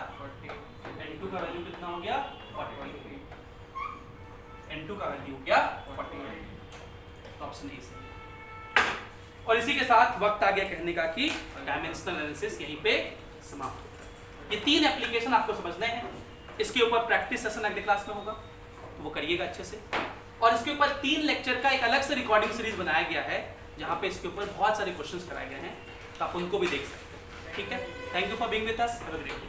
N2 का वैल्यू कितना हो गया 40, N2 का वैल्यू हो गया 40। तो ऑप्शन ए सही। और इसी के साथ वक्त आ गया कहने का कि डायमेंशनल एनालिसिस यहीं पे समाप्त होता है। ये 3 एप्लीकेशन आपको समझने हैं, इसके ऊपर प्रैक्टिस सेशन अगले क्लास में होगा तो वो करिएगा अच्छे से, और इसके ऊपर 3 लेक्चर का एक अलग से रिकॉर्डिंग सीरीज बनाया गया है जहाँ पे इसके ऊपर बहुत सारे क्वेश्चंस कराए गए हैं, तो आप उनको भी देख सकते हैं। ठीक है, thank you for being with us, have a great day.